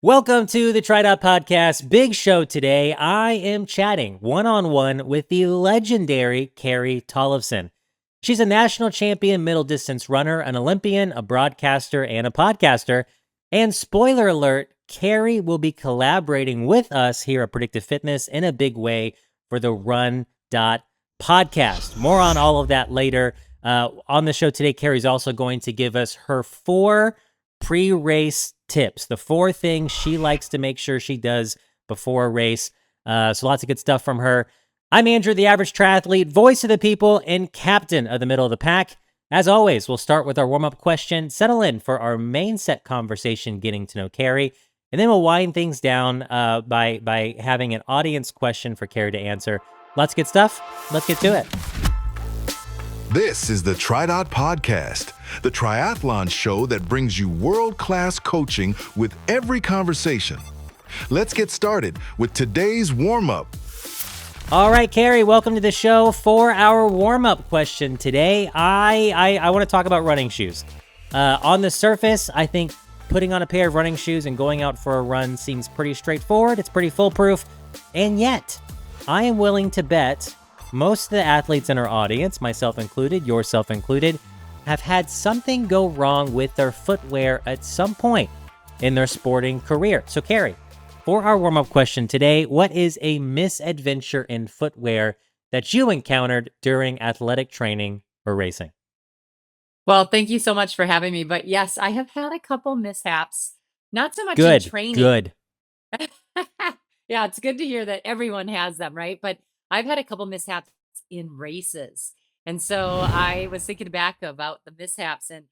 Welcome to the TriDot Podcast. Big show today. I am chatting one-on-one with the legendary Carrie Tollefson. She's a national champion middle distance runner, an Olympian, a broadcaster, and a podcaster. And spoiler alert, Carrie will be collaborating with us here at Predictive Fitness in a big way for the RunDot Podcast. More on all of that later. On the show today, Carrie's also going to give us her 4 pre-race tips, the 4 things she likes to make sure she does before a race. So lots of good stuff from her. I'm Andrew, the average triathlete, voice of the people, and captain of the middle of the pack. As always, we'll start with our warm-up question, settle in for our main set conversation, getting to know Carrie, and then we'll wind things down by having an audience question for Carrie to answer. Lots of good stuff. Let's get to it. This is the TriDot Podcast, the triathlon show that brings you world-class coaching with every conversation. Let's get started with today's warm-up. All right, Carrie, welcome to the show. For our warm-up question today, I want to talk about running shoes. On the surface, I think putting on a pair of running shoes and going out for a run seems pretty straightforward. It's pretty foolproof. And yet, I am willing to bet most of the athletes in our audience, myself included, yourself included, have had something go wrong with their footwear at some point in their sporting career. So, Carrie, for our warm-up question today, what is a misadventure in footwear that you encountered during athletic training or racing? Well, thank you so much for having me. But yes, I have had a couple mishaps, not so much in Good, training. good. Yeah, it's good to hear that everyone has them, right? But I've had a couple mishaps in races. And so I was thinking back about the mishaps, and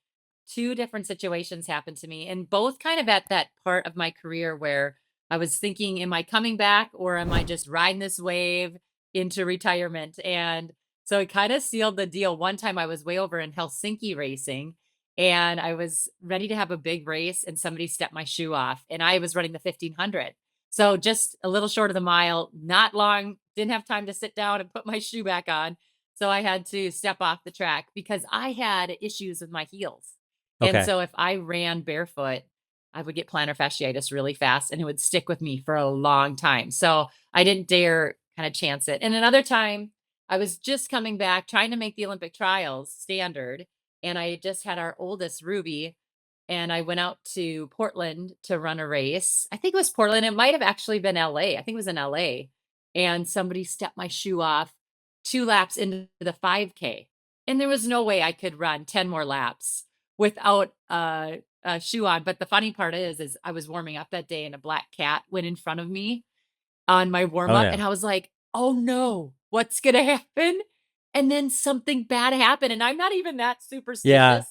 2 different situations happened to me, and both kind of at that part of my career where I was thinking, am I coming back or am I just riding this wave into retirement? And so it kind of sealed the deal. One time I was way over in Helsinki racing, and I was ready to have a big race, and somebody stepped my shoe off, and I was running the 1500. So just a little short of the mile, not long, didn't have time to sit down and put my shoe back on. So I had to step off the track because I had issues with my heels. And Okay. so if I ran barefoot, I would get plantar fasciitis really fast, and it would stick with me for a long time. So I didn't dare kind of chance it. And another time, I was just coming back trying to make the Olympic trials standard. And I just had our oldest, Ruby, and I went out to Portland to run a race. I think it was Portland. It might have actually been LA. I think it was in LA. And somebody stepped my shoe off 2 laps into the 5K. And there was no way I could run 10 more laps without a shoe on. But the funny part is I was warming up that day, and a black cat went in front of me on my warm Oh, up. yeah. And I was like, oh no, what's going to happen? And then something bad happened. And I'm not even that Yeah. superstitious.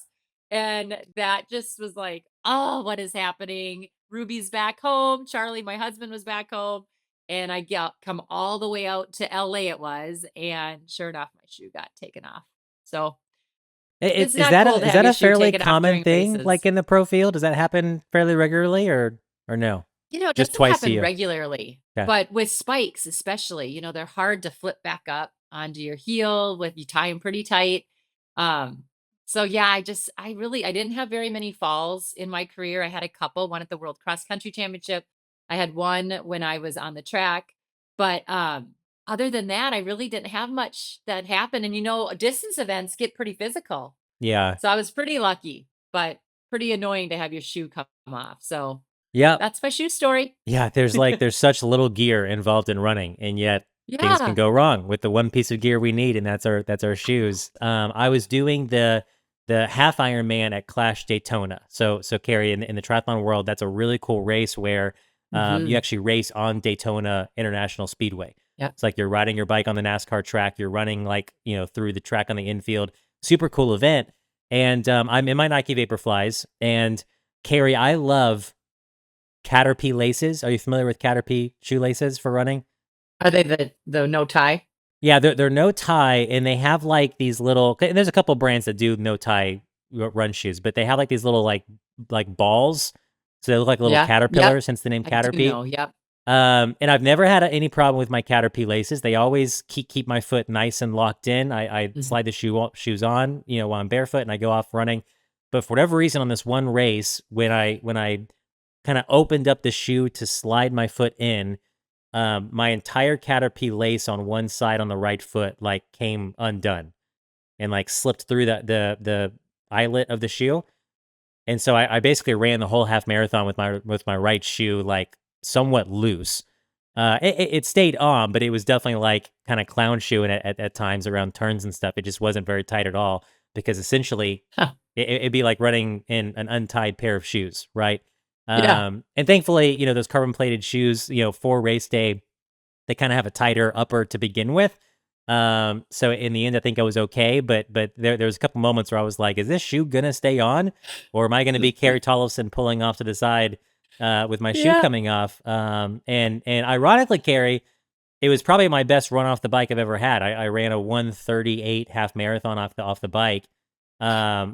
And that just was like, oh, what is happening? Ruby's back home. Charlie, my husband, was back home. And I come all the way out to LA it was. And sure enough, my shoe got taken off. So it's Is not that cool to is have that your a shoe fairly taken off common during thing, races. like in the pro field? Does that happen fairly regularly, or no? It Just doesn't twice a happen year. regularly, Okay. but with spikes, especially, they're hard to flip back up onto your heel with you tie them pretty tight. Um, so yeah, I didn't have very many falls in my career. I had a couple, one at the World Cross Country Championship. I had one when I was on the track, but other than that, I really didn't have much that happened. And distance events get pretty physical. Yeah. So I was pretty lucky, but pretty annoying to have your shoe come off. So Yep. that's my shoe story. Yeah. There's such little gear involved in running, and yet things can Yeah. go wrong with the one piece of gear we need, and that's our shoes. I was doing the half Ironman at Clash Daytona. So Carrie, in the triathlon world, that's a really cool race where you Hmm. actually race on Daytona International Speedway. Yep. It's like you're riding your bike on the NASCAR track. You're running through the track on the infield. Super cool event. And I'm in my Nike Vaporflies. And Carrie, I love Caterpie laces. Are you familiar with Caterpie shoelaces for running? Are they the no tie? Yeah, they're no tie, and they have like these little. And there's a couple brands that do no tie run shoes, but they have like these little like balls, so they look like little Yeah. Yep. caterpillars. Hence the name I do Caterpie. know. Yep. And I've never had any problem with my Caterpie laces. They always keep my foot nice and locked in. I Mhm. slide the shoes on, while I'm barefoot, and I go off running. But for whatever reason, on this one race, when I kind of opened up the shoe to slide my foot in, my entire Caterpie lace on one side on the right foot like came undone and like slipped through the eyelet of the shoe. And so I basically ran the whole half marathon with my right shoe like somewhat loose. It stayed on, but it was definitely like kind of clown shoeing at times around turns and stuff. It just wasn't very tight at all because essentially Huh. it'd be like running in an untied pair of shoes, right? Yeah. And thankfully, those carbon plated shoes, for race day, they kind of have a tighter upper to begin with. So in the end, I think I was okay, but there was a couple moments where I was like, is this shoe gonna stay on, or am I gonna be Carrie Tollefson pulling off to the side with my shoe Yeah. coming off? And ironically, Carrie, it was probably my best run off the bike I've ever had. I ran a 1:38 half marathon off the bike,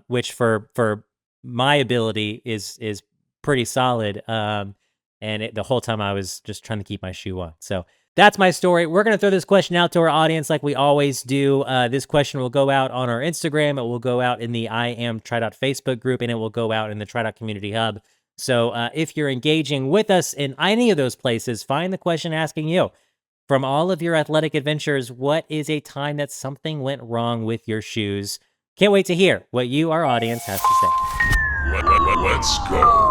which for my ability is pretty solid. And the whole time I was just trying to keep my shoe on. So that's my story. We're going to throw this question out to our audience like we always do. This question will go out on our Instagram. It will go out in the I Am TriDot Facebook group, and it will go out in the TriDot Community Hub. So if you're engaging with us in any of those places, find the question asking you, from all of your athletic adventures, what is a time that something went wrong with your shoes? Can't wait to hear what you, our audience, has to say. Let's go.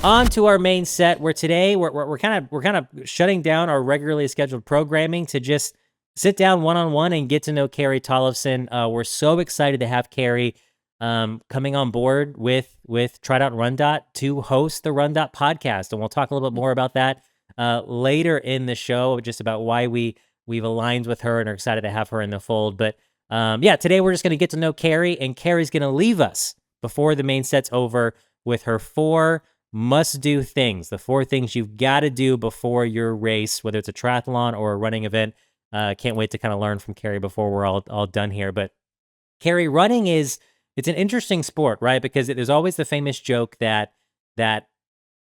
On to our main set, where today we're kind of shutting down our regularly scheduled programming to just sit down one-on-one and get to know Carrie Tollefson. We're so excited to have Carrie coming on board with TriDot RunDot to host the RunDot podcast, and we'll talk a little bit more about that later in the show, just about why we've aligned with her and are excited to have her in the fold. But today we're just going to get to know Carrie, and Carrie's going to leave us before the main set's over with her 4 must-do things, the 4 things you've got to do before your race, whether it's a triathlon or a running event. Can't wait to kind of learn from Carrie before we're all done here. But Carrie, running it's an interesting sport, right? Because there's always the famous joke that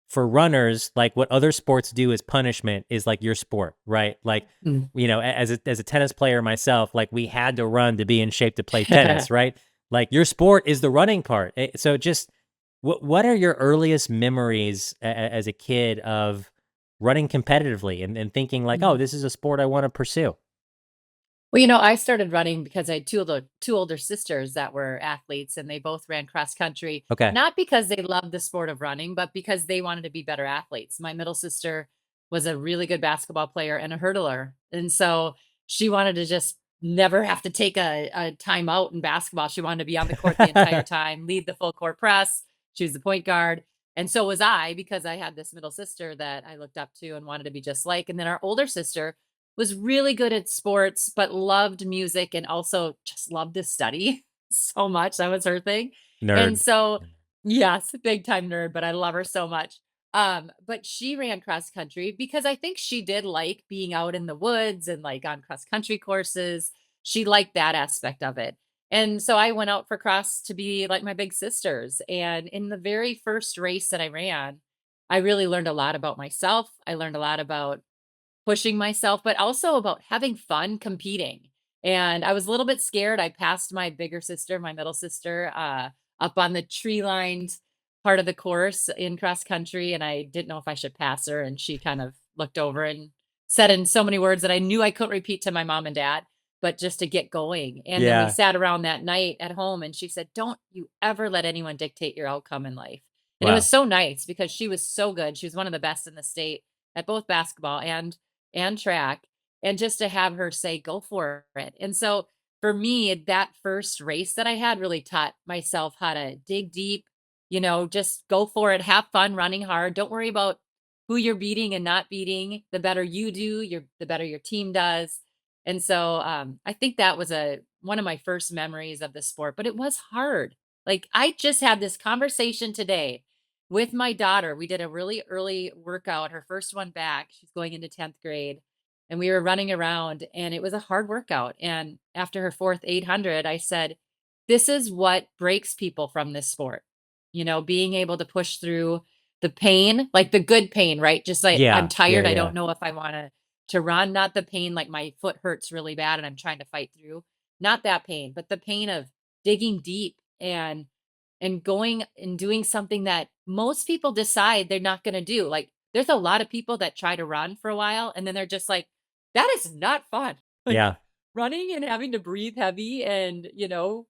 for runners, like what other sports do as punishment is like your sport, right? Like, Mm. as a tennis player myself, like we had to run to be in shape to play tennis, right? Like your sport is the running part. So just what are your earliest memories as a kid of running competitively and thinking like, oh, this is a sport I want to pursue? Well, I started running because I had two older sisters that were athletes, and they both ran cross country, Okay. not because they loved the sport of running, but because they wanted to be better athletes. My middle sister was a really good basketball player and a hurdler, and so she wanted to just never have to take a time out in basketball. She wanted to be on the court the entire time, lead the full court press. She was the point guard, and so was I, because I had this middle sister that I looked up to and wanted to be just like. And then our older sister was really good at sports, but loved music and also just loved to study so much. That was her thing. And Nerd. so, yes, big time nerd, but I love her so much. But she ran cross country because I think she did like being out in the woods and like on cross country courses. She liked that aspect of it. And so I went out for cross to be like my big sisters. And in the very first race that I ran, I really learned a lot about myself. I learned a lot about pushing myself, but also about having fun competing. And I was a little bit scared. I passed my bigger sister, my middle sister, up on the tree lined part of the course in cross country. And I didn't know if I should pass her. And she kind of looked over and said in so many words that I knew I couldn't repeat to my mom and dad, but just to get going. And then we Yeah. sat around that night at home, and she said, "Don't you ever let anyone dictate your outcome in life." And it was Wow. so nice because she was so good. She was one of the best in the state at both basketball and track, and just to have her say, "Go for it." And so for me, that first race that I had really taught myself how to dig deep, just go for it, have fun running hard. Don't worry about who you're beating and not beating. The better you do, the better your team does. And so I think that was one of my first memories of the sport, but it was hard. Like I just had this conversation today with my daughter. We did a really early workout, her first one back. She's going into 10th grade. And we were running around, and it was a hard workout. And after her fourth 800, I said, "This is what breaks people from this sport. Being able to push through the pain, like the good pain, right? Just like I'm Yeah. Yeah. tired. I Yeah. don't know if I want to run, not the pain like my foot hurts really bad and I'm trying to fight through. Not that pain, but the pain of digging deep and and going and doing something that most people decide they're not going to do. Like there's a lot of people that try to run for a while and then they're just like, that is not fun. Like Yeah. running and having to breathe heavy and,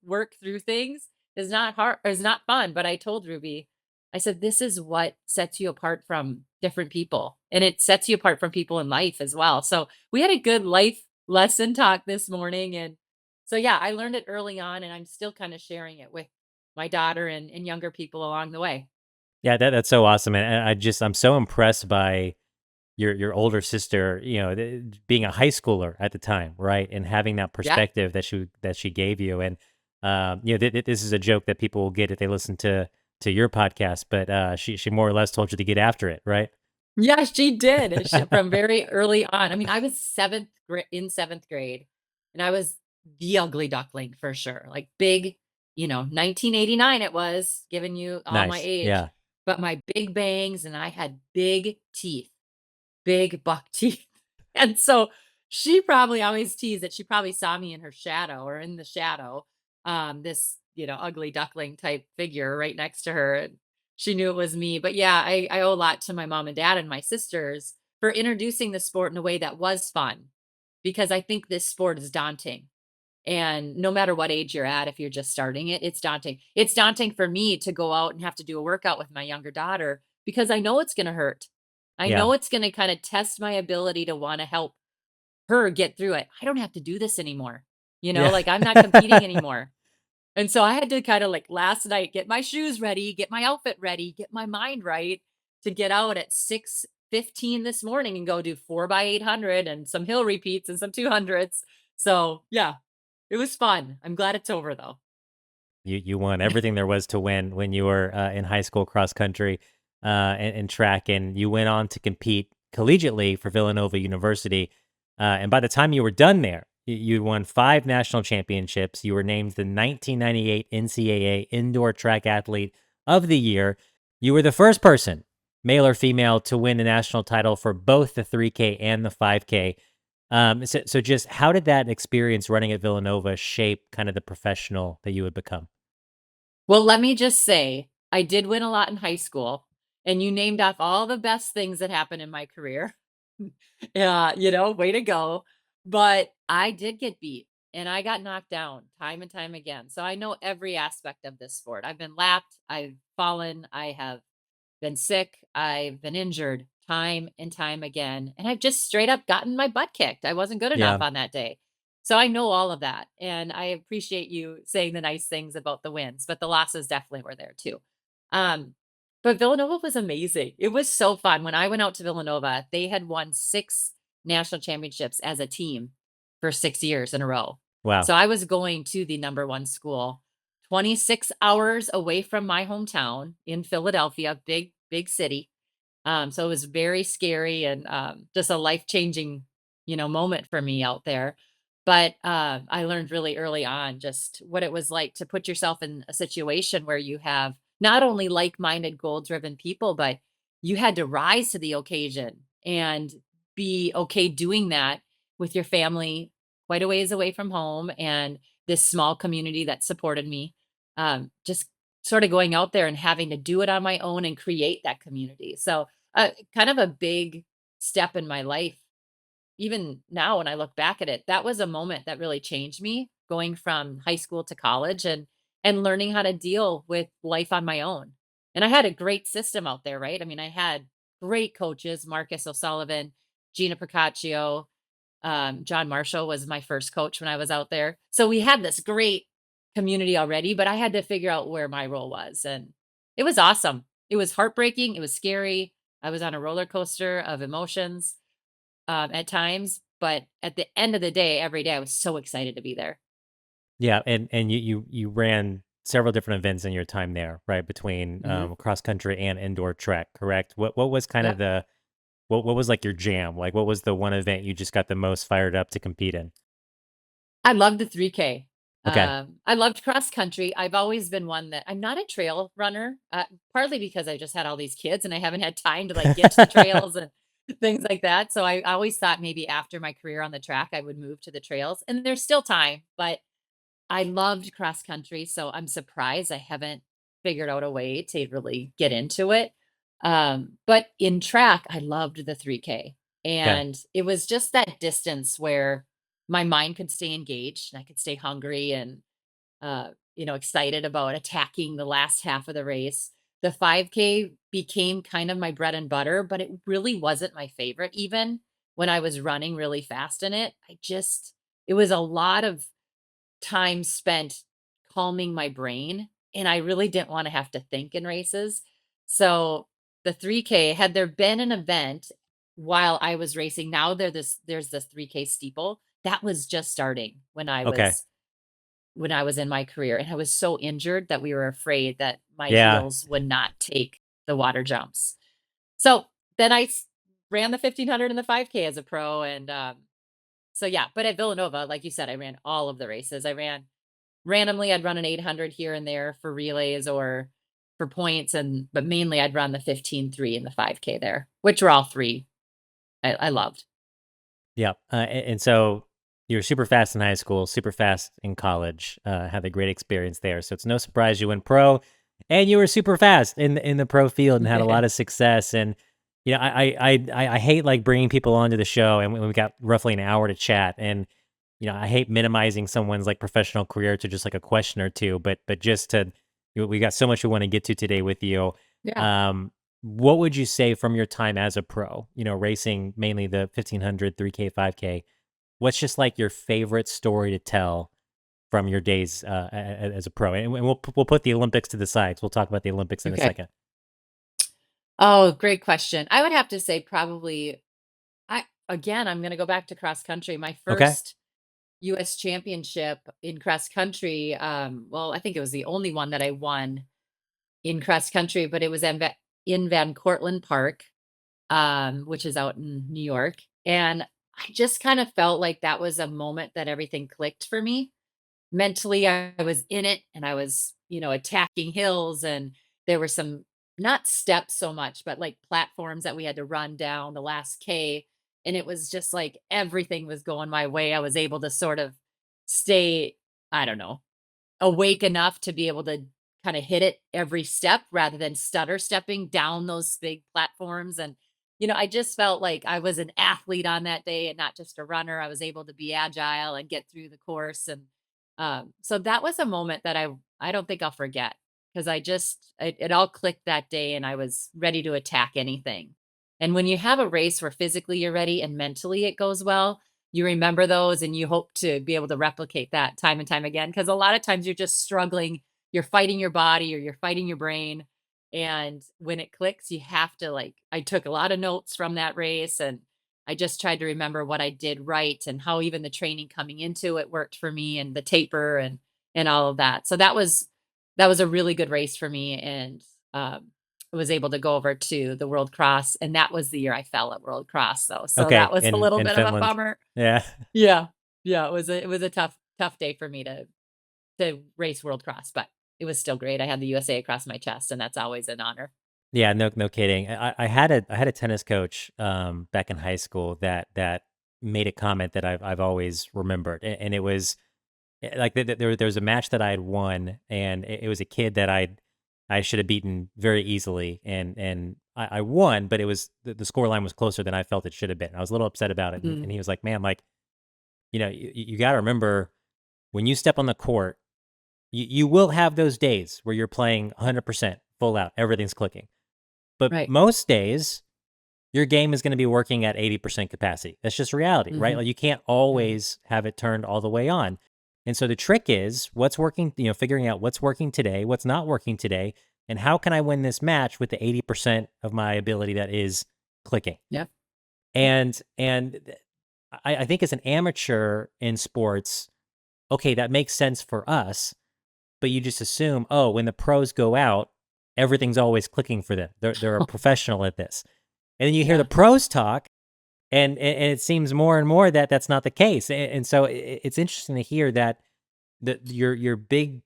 work through things is not hard, or is not fun. But I told Ruby, I said, this is what sets you apart from different people. And it sets you apart from people in life as well. So we had a good life lesson talk this morning. And so, yeah, I learned it early on and I'm still kind of sharing it with my daughter and younger people along the way. Yeah, that's so awesome, and I'm so impressed by your older sister, being a high schooler at the time, right? And having that Yeah. perspective that she gave you. And this is a joke that people will get if they listen to your podcast, but she more or less told you to get after it, right? Yeah, she did from very early on. I mean, I was in seventh grade and I was the ugly duckling for sure. Like big, 1989 it was, giving you all my Nice. age, Yeah. but my big bangs and I had big teeth, big buck teeth. And so she probably always teased that she probably saw me in her shadow or in the shadow, this, ugly duckling type figure right next to her. And she knew it was me. But yeah, I owe a lot to my mom and dad and my sisters for introducing the sport in a way that was fun because I think this sport is daunting. And no matter what age you're at, if you're just starting it, it's daunting. It's daunting for me to go out and have to do a workout with my younger daughter because I know it's going to hurt. I Yeah. know it's going to kind of test my ability to want to help her get through it. I don't have to do this anymore. Yeah. Like I'm not competing anymore. And so I had to kind of like last night get my shoes ready, get my outfit ready, get my mind right to get out at 6:15 this morning and go do 4x800 and some hill repeats and some 200s. So yeah, it was fun. I'm glad it's over though. You won everything there was to win when you were in high school cross country and track, and you went on to compete collegiately for Villanova University. And by the time you were done there, you won 5 national championships. You were named the 1998 NCAA Indoor Track Athlete of the Year. You were the first person, male or female, to win a national title for both the 3K and the 5K. So just how did that experience running at Villanova shape kind of the professional that you would become? Well, let me just say, I did win a lot in high school, and you named off all the best things that happened in my career. Yeah, way to go. But I did get beat and I got knocked down time and time again. So I know every aspect of this sport. I've been lapped, I've fallen, I have been sick, I've been injured time and time again. And I've just straight up gotten my butt kicked. I wasn't good enough Yeah. on that day. So I know all of that. And I appreciate you saying the nice things about the wins, but the losses definitely were there too. Um, but Villanova was amazing. It was so fun. When I went out to Villanova, they had won 6 national championships as a team for 6 years in a row. Wow. So I was going to the number 1 school, 26 hours away from my hometown in Philadelphia, big, big city. So it was very scary and just a life-changing, moment for me out there. But I learned really early on just what it was like to put yourself in a situation where you have not only like-minded, goal-driven people, but you had to rise to the occasion and be okay doing that with your family quite a ways away from home and this small community that supported me. Just sort of going out there and having to do it on my own and create that community. So, kind of a big step in my life. Even now, when I look back at it, that was a moment that really changed me going from high school to college and learning how to deal with life on my own. And I had a great system out there, right? I mean, I had great coaches, Marcus O'Sullivan, Gina Procaccio, John Marshall was my first coach when I was out there. So we had this great community already, but I had to figure out where my role was. And it was awesome. It was heartbreaking. It was scary. I was on a roller coaster of emotions at times. But at the end of the day, every day, I was so excited to be there. Yeah, and you ran several different events in your time there, right? Between Hmm. cross country and indoor track, correct? What was kind of Yep. the what was like your jam? Like what was the one event you just got the most fired up to compete in? I loved the 3K. Okay. I loved cross country. I've always been one that I'm not a trail runner, partly because I just had all these kids and I haven't had time to like get to the trails and things like that. So I always thought maybe after my career on the track, I would move to the trails. And there's still time, but I loved cross country. So I'm surprised I haven't figured out a way to really get into it. But in track, I loved the 3K. Okay. And it was just that distance where my mind could stay engaged and I could stay hungry and excited about attacking the last half of the race. The 5K became kind of my bread and butter, but it really wasn't my favorite. Even when I was running really fast in it, it was a lot of time spent calming my brain. And I really didn't want to have to think in races. So the 3K, had there been an event while I was racing, now there's this 3K steeple that was just starting Okay. when I was in my career, and I was so injured that we were afraid that my Yeah. heels would not take the water jumps. So then ran the 1500 and the 5K as a pro. And so, yeah, but at Villanova, like you said, I ran all of the races. I ran randomly, I'd run an 800 here and there for relays or for points. But mainly I'd run the 15-3 and the 5K there, which were all three I loved. Yeah. And so you were super fast in high school, super fast in college, had a great experience there. So it's no surprise you went pro, and you were super fast in the pro field and had a lot of success. And I hate like bringing people onto the show, and we got roughly an hour to chat. And I hate minimizing someone's like professional career to just like a question or two, but just to we got so much we want to get to today with you. Yeah. What would you say from your time as a pro, racing mainly the 1500, 3K, 5K? What's just like your favorite story to tell from your days as a pro? And we'll put the Olympics to the side. We'll talk about the Olympics in a Okay. second. Oh, great question. I would have to say probably I'm going to go back to cross country. My Okay. first US championship in cross country, well, I think it was the only one that I won in cross country, but it was in Van Cortlandt Park, which is out in New York. And I just kind of felt like that was a moment that everything clicked for me. Mentally, I was in it and I was, attacking hills, and there were some, not steps so much, but like platforms that we had to run down the last K. And it was just like everything was going my way. I was able to sort of stay, I don't know, awake enough to be able to kind of hit it every step rather than stutter stepping down those big platforms. And, I just felt like I was an athlete on that day and not just a runner. I was able to be agile and get through the course. And so that was a moment that I don't think I'll forget, because it all clicked that day and I was ready to attack anything. And when you have a race where physically you're ready and mentally it goes well, you remember those and you hope to be able to replicate that time and time again. Because a lot of times you're just struggling, you're fighting your body or you're fighting your brain. And when it clicks, you have to I took a lot of notes from that race, and I just tried to remember what I did right and how even the training coming into it worked for me, and the taper and all of that. So that was a really good race for me. And I was able to go over to the World Cross, and that was the year I fell at World Cross though. So that Okay. was a little In bit of a Finland. bummer. Yeah. Yeah. Yeah, it was a tough day for me to race World Cross, but it was still great. I had the USA across my chest, and that's always an honor. Yeah, no kidding. I had a tennis coach back in high school that made a comment that I've always remembered, and it was like there was a match that I had won, and it was a kid that I should have beaten very easily, and I won, but it was the score line was closer than I felt it should have been. I was a little upset about it, and Mhm. he was like, "Man, like you got to remember when you step on the court, you will have those days where you're playing 100% full out, everything's clicking." But Right. most days, your game is going to be working at 80% capacity. That's just reality, right? Mhm. Like you can't Right. always have it turned all the way on. And so the trick is what's working, figuring out what's working today, what's not working today, and how can I win this match with the 80% of my ability that is clicking. Yep. And I think as an amateur in sports, okay, that makes sense for us, but you just assume, oh, when the pros go out, everything's always clicking for them. They're a professional at this. And then you hear the Yeah. pros talk, and it seems more and more that that's not the case. And so it's interesting to hear that your big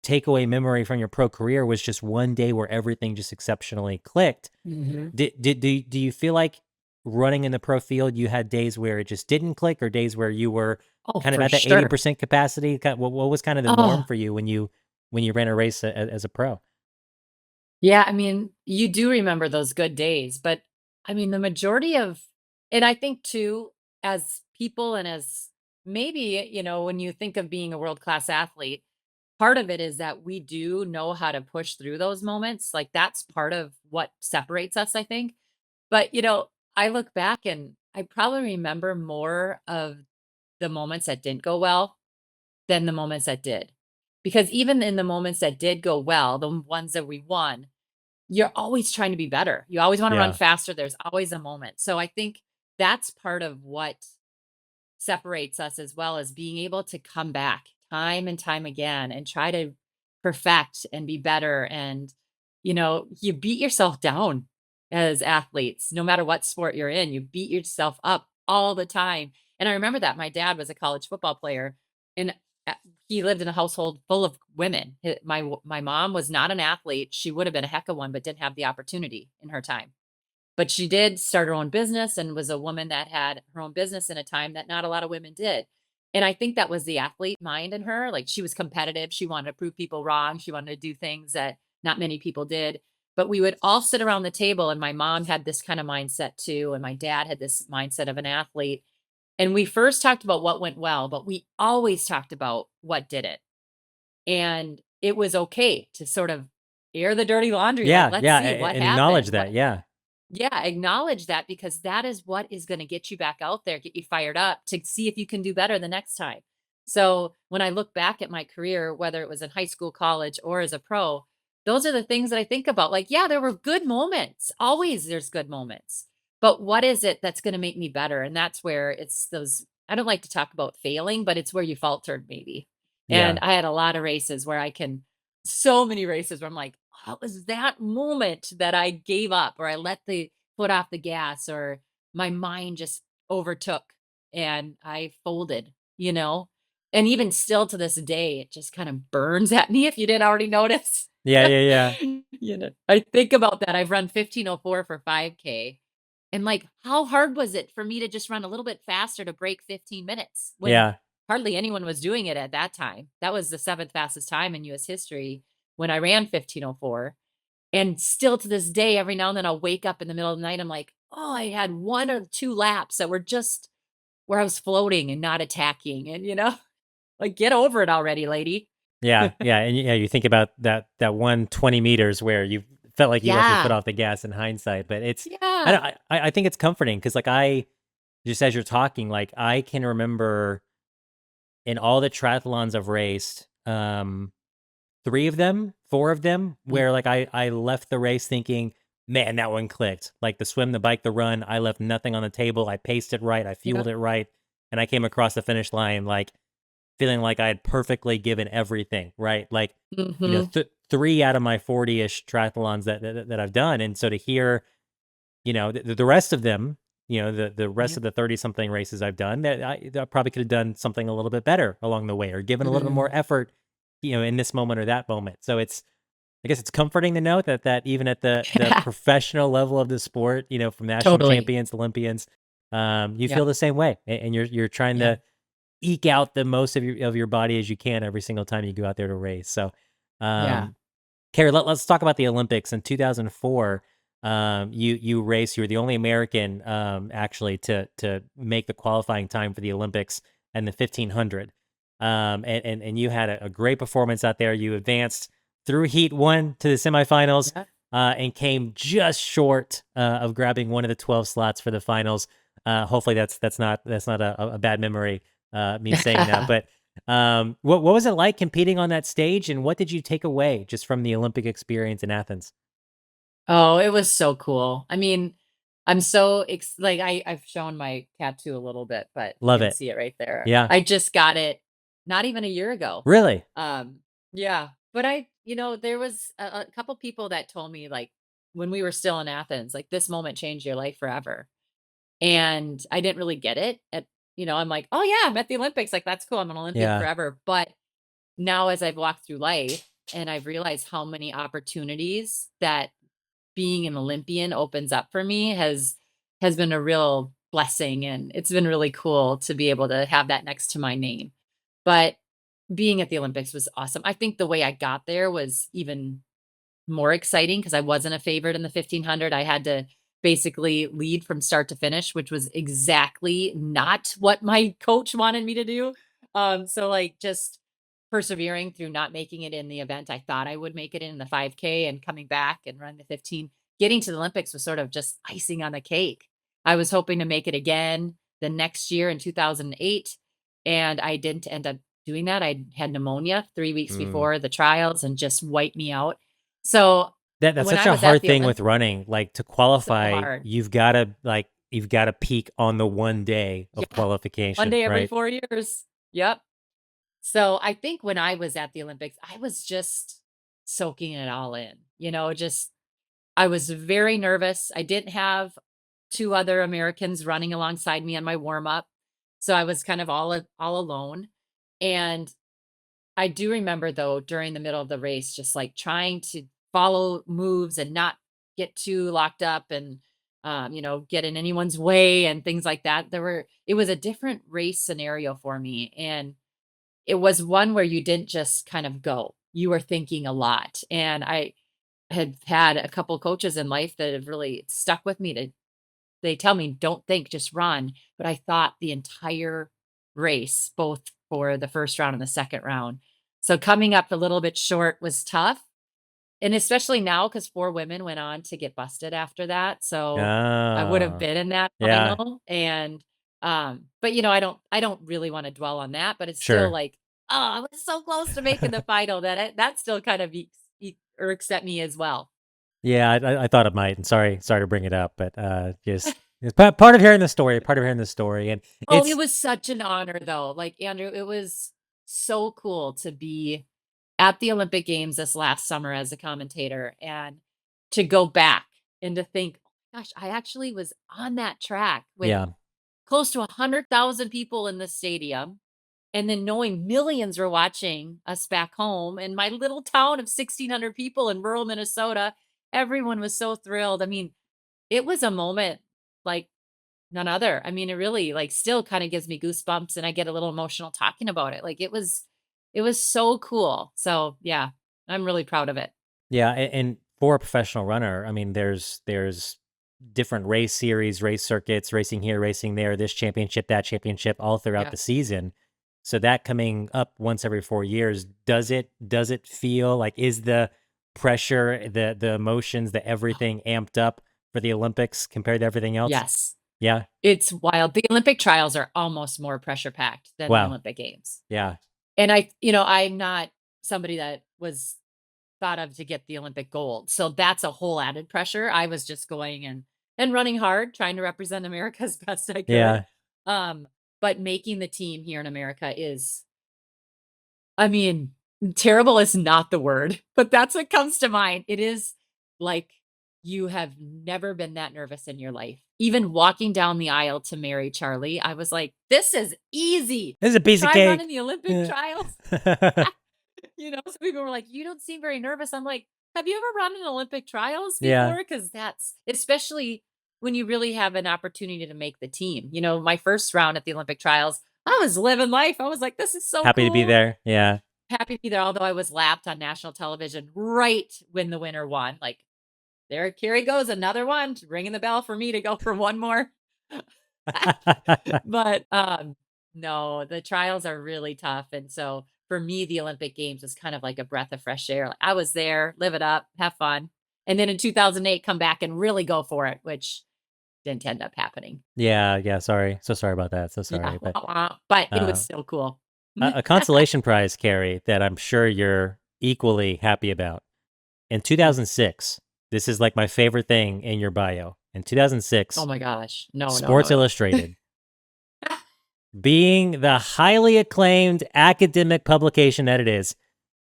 takeaway memory from your pro career was just one day where everything just exceptionally clicked. Mhm. Do you feel like running in the pro field, you had days where it just didn't click, or days where you were Oh, kind of for at that sure. 80% capacity? What was kind of the norm Oh. for you when you ran a race as a pro? Yeah, I mean, you do remember those good days, but I mean, the majority of, and I think too, as people and as maybe, when you think of being a world-class athlete, part of it is that we do know how to push through those moments. Like that's part of what separates us, I think. But, I look back and I probably remember more of the moments that didn't go well than the moments that did. Because even in the moments that did go well, the ones that we won, you're always trying to be better. You always wanna run Yeah. faster, there's always a moment. So I think that's part of what separates us as well as being able to come back time and time again and try to perfect and be better. And, you beat yourself down as athletes, no matter what sport you're in, you beat yourself up all the time. And I remember that my dad was a college football player and he lived in a household full of women. My mom was not an athlete. She would have been a heck of one, but didn't have the opportunity in her time. But she did start her own business and was a woman that had her own business in a time that not a lot of women did. And I think that was the athlete mind in her. Like she was competitive. She wanted to prove people wrong. She wanted to do things that not many people did. But we would all sit around the table, and my mom had this kind of mindset too. And my dad had this mindset of an athlete. And we first talked about what went well, but we always talked about what didn't. And it was okay to sort of air the dirty laundry. Like, Yeah, let's yeah, see what and acknowledge happened. that, yeah. Yeah, acknowledge that because that is what is gonna get you back out there, get you fired up to see if you can do better the next time. So, when I look back at my career, whether it was in high school, college, or as a pro, those are the things that I think about. Like, yeah, there were good moments. Always there's good moments. But what is it that's gonna make me better? And that's where it's those I don't like to talk about failing, but it's where you faltered maybe. And Yeah. I had a lot of races where I can so many races where I'm like, "What was that moment that I gave up or I let the foot off the gas or my mind just overtook and I folded," you know? And even still to this day, it just kind of burns at me if you didn't already notice. Yeah, yeah, yeah. I think about that. I've run 15:04 for 5K. And like, how hard was it for me to just run a little bit faster to break 15 minutes when Yeah. hardly anyone was doing it at that time? That was the seventh fastest time in US history when I ran 15:04. And still to this day, every now and then I'll wake up in the middle of the night. I'm like, oh, I had one or two laps that were just where I was floating and not attacking. And, like, get over it already, lady. Yeah, yeah, and yeah, you think about that 120 meters where you felt like you left your foot Yeah. off the gas in hindsight, but it's I don't Yeah. I think it's comforting because like, I just as you're talking, like, I can remember in all the triathlons I've raced, 3 of them, 4 of them, Mm. where, like, I left the race thinking, "Man, that one clicked." Like, the swim, the bike, the run, I left nothing on the table, I paced it right, I Yeah. fueled it right, and I came across the finish line, like, feeling like I had perfectly given everything, right? Like, Hmm. 3 out of my 40-ish triathlons that I've done, and so to hear, the rest of them, the rest Yeah. of the 30-something races I've done, that I probably could have done something a little bit better along the way or given a little bit more Mm. effort, in this moment or that moment. So I guess it's comforting to know that even at the Yeah. professional level of the sport, from national Totally. champions, Olympians, you Yep. feel the same way, and you're trying Yeah. to eke out the most of your body as you can every single time you go out there to race. So, Yeah. um, Carrie, let's talk about the Olympics in 2004. You raced. You were the only American, actually, to make the qualifying time for the Olympics and the 1500. And you had a great performance out there. You advanced through Heat One to the semifinals, Yeah. and came just short of grabbing one of the 12 slots for the finals. Hopefully, that's not a bad memory. Me saying that, but what was it like competing on that stage, and what did you take away just from the Olympic experience in Athens? Oh, it was so cool. I mean, I'm so like I've shown my tattoo a little bit, but you Love can it. see it right there. Yeah. I just got it not even a year ago. Really? Yeah, but there was a couple people that told me like when we were still in Athens, like this moment changed your life forever. And I didn't really get it I'm like, "Oh yeah, I'm at the Olympics, like that's cool. I'm an Olympian Yeah. forever." But now as I've walked through life and I've realized how many opportunities that being an Olympian opens up for me has been a real blessing, and it's been really cool to be able to have that next to my name. But being at the Olympics was awesome. I think the way I got there was even more exciting because I wasn't a favorite in the 1500. I had to basically lead from start to finish, which was exactly not what my coach wanted me to do. So like just persevering through not making it in the event I thought I would make it in the 5K and coming back and run the 15, getting to the Olympics was sort of just icing on the cake. I was hoping to make it again the next year in 2008, and I didn't end up doing that. I had pneumonia 3 weeks Mm. before the trials and just wiped me out. So That's when such I a was at hard the thing with Olympics, running. Like to so qualify, hard. you've gotta peak on the one day of Yeah. One qualification, day every right? 4 years. Yep. So I think when I was at the Olympics, I was just soaking it all in, just I was very nervous. I didn't have two other Americans running alongside me on my warm up. So I was kind of all alone. And I do remember though during the middle of the race just like trying to follow moves and not get too locked up and get in anyone's way and things like that. It was a different race scenario for me, and it was one where you didn't just kind of go. You were thinking a lot. And I had had a couple coaches in life that have really stuck with me. They tell me, don't think, just run. But I thought the entire race, both for the first round and the second round. So coming up a little bit short was tough. And especially now, because four women went on to get busted after that. So I would have Oh, been in that yeah, final. And but I don't really want to dwell on that, but it's still sure. like, oh, I was so close to making the final that still kind of irks at me as well. Yeah, I thought it might, and sorry to bring it up, but, just it's part of hearing the story, and Oh, it it's was such an honor though. Like, Andrew, it was so cool to be at the Olympic Games this last summer as a commentator and to go back and to think, "Oh gosh, I actually was on that track with yeah, close to 100,000 people in the stadium." And then knowing millions were watching us back home in my little town of 1,600 people in rural Minnesota, everyone was so thrilled. I mean, it was a moment like none other. I mean, it really, like, still kinda gives me goosebumps, and I get a little emotional talking about it. Like, it was so cool. So, yeah, I'm really proud of it. yeah, and for a professional runner, I mean, there's different race series, race circuits, racing here, racing there, this championship, that championship, all throughout Yeah. the season. So that coming up once every 4 years, does it feel like is the pressure, the emotions, the Oh, everything amped up for the Olympics compared to everything else? yes. Yeah. It's wild. The Olympic trials are almost more pressure packed than the Wow. Olympic Games. Yeah. And I'm not somebody that was thought of to get the Olympic gold. So that's a whole added pressure. I was just going and running hard, trying to represent America as best I could. Yeah. Um, but making the team here in America is, I mean, terrible is not the word, but that's what comes to mind. It is like you have never been that nervous in your life. Even walking down the aisle to marry Charlie, I was like, this is easy. This is a piece of Try running cake. the Olympic Yeah. trials. So people were like, "You don't seem very nervous." I'm like, "Have you ever run in Olympic trials Yeah. before?" Because that's especially when you really have an opportunity to make the team. My first round at the Olympic trials, I was living life. I was like, "This is so Happy to be cool." there. Yeah. Happy to be there, although I was lapped on national television right when the winner won. Like, there Carrie goes, another one, ringing the bell for me to go for one more. But, no, the trials are really tough, and so, for me, the Olympic Games was kind of like a breath of fresh air. Like, I was there, live it up, have fun, and then in 2008, come back and really go for it, which didn't end up happening. Yeah, yeah, sorry. So sorry about that. So Yeah, sorry, wah, but, wah, but it was uh, still cool. a consolation prize, Carrie, that I'm sure you're equally happy about. In Mm. 2006, this is like my favorite thing in your bio. In Oh 2006, my gosh. No, no, no, Sports no. Illustrated, being the highly acclaimed academic publication that it is,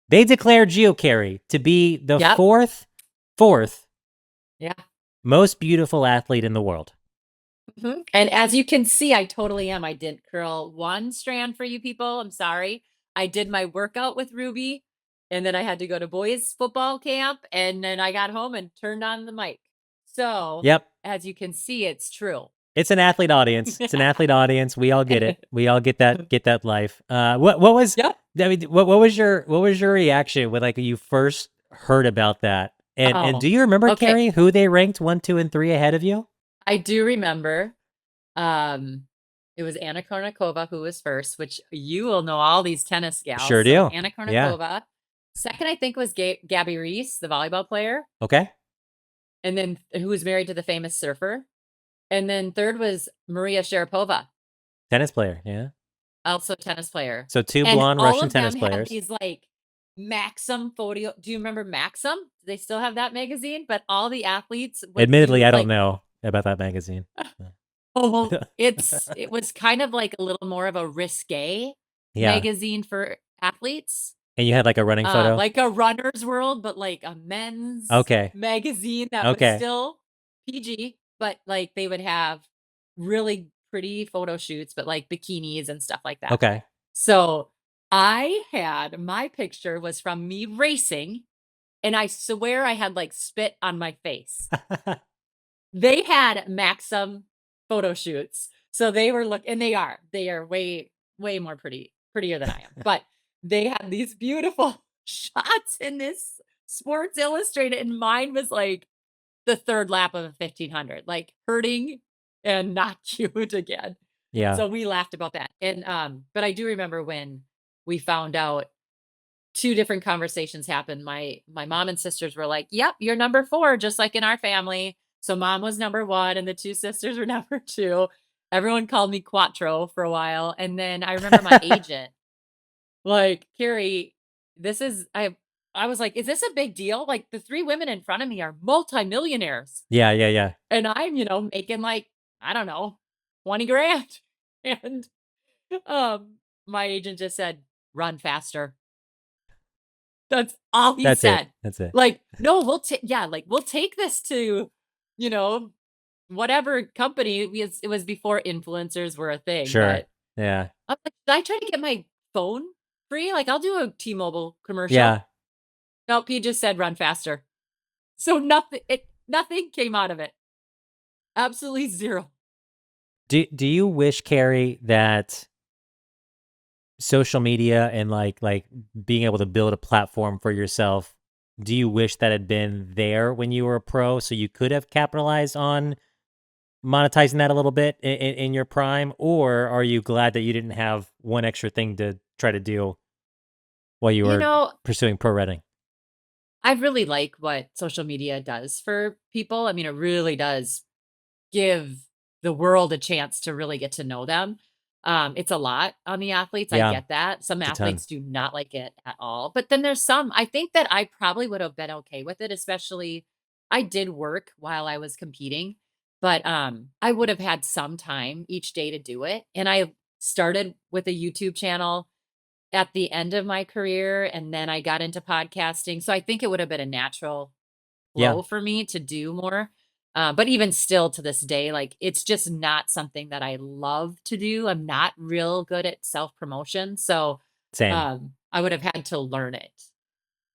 they declared you, Carrie, to be the Yep. fourth Yeah. most beautiful athlete in the world. Mhm. And as you can see, I totally am. I didn't curl one strand for you people. I'm sorry. I did my workout with Ruby, and then I had to go to boys football camp, and then I got home and turned on the mic. So, Yep. as you can see, it's true. It's an athlete audience. It's an athlete audience. We all get it. We all get that life. What was Yep. I mean, what was your reaction when like you first heard about that And Oh, do you remember, okay. Carrie, who they ranked 1, 2, and 3 ahead of you? I do remember. Um, it was Anna Kournikova who was first, which you will know all these tennis Sure gals. So do. Anna Yeah. Kournikova. Second, I think was Gabby Reese, the volleyball player, Okay. and then who was married to the famous surfer. And then third was Maria Sharapova, Tennis player. Yeah. also tennis player. So 2 And blonde all Russian of them tennis had players. these like Maxim photo. Do you remember Maxim? Do they still have that magazine? But all the athletes would Admittedly, do I don't like, know about that magazine. oh, well, it was kind of like a little more of a risque Yeah. magazine for athletes. And you had like a running photo? Like a runner's world, but like a men's Okay. magazine that was Okay. still PG, but like they would have really pretty photo shoots, but like bikinis and stuff like that. Okay. So I had my picture was from me racing, and I swear I had like spit on my face. They had Maxim photo shoots. So they were and they are way more prettier than I am. But they had these beautiful shots in this Sports Illustrated, and mine was like the third lap of a 1500, like hurting and not cute again. Yeah. So we laughed about that. And but I do remember when we found out, two different conversations happened. My mom and sisters were like, "Yep, you're number 4, just like in our family." So mom was number 1 and the 2 sisters were number 2. Everyone called me Quattro for a while. And then I remember my agent, like, "Carrie, this is I was like, "Is this a big deal? Like the 3 women in front of me are multimillionaires Yeah, yeah, yeah. and I'm, making like, I don't know, 20 grand." And my agent just said, "Run faster." That's all he That's it. said. That's it. Like, "No, we'll take this to, you know, whatever company." It was before influencers were a thing, Sure. but Yeah. I'm like, "Should I try to get my phone free? Like, I'll do a T-Mobile commercial." Yeah. Nope, he just said, "Run faster." So nothing came out of it. Absolutely 0. Do you wish, Carrie, that social media and like being able to build a platform for yourself, do you wish that had been there when you were a pro so you could have capitalized on monetizing that a little bit in your prime? Or are you glad that you didn't have one extra thing to try to do while you You were know, pursuing pro running? I really like what social media does for people. I mean, it really does give the world a chance to really get to know them. It's a lot on the athletes. I Yeah, get that. Some it's a ton. athletes do not like it at all. But then there's some, I think that I probably would have been okay with it, especially I did work while I was competing, but I would have had some time each day to do it. And I started with a YouTube channel at the end of my career, and then I got into podcasting. So I think it would have been a natural Yeah, flow for me to do more. But even still to this day, like it's just not something that I love to do. I'm not real good at self promotion. So same. I would have had to learn it.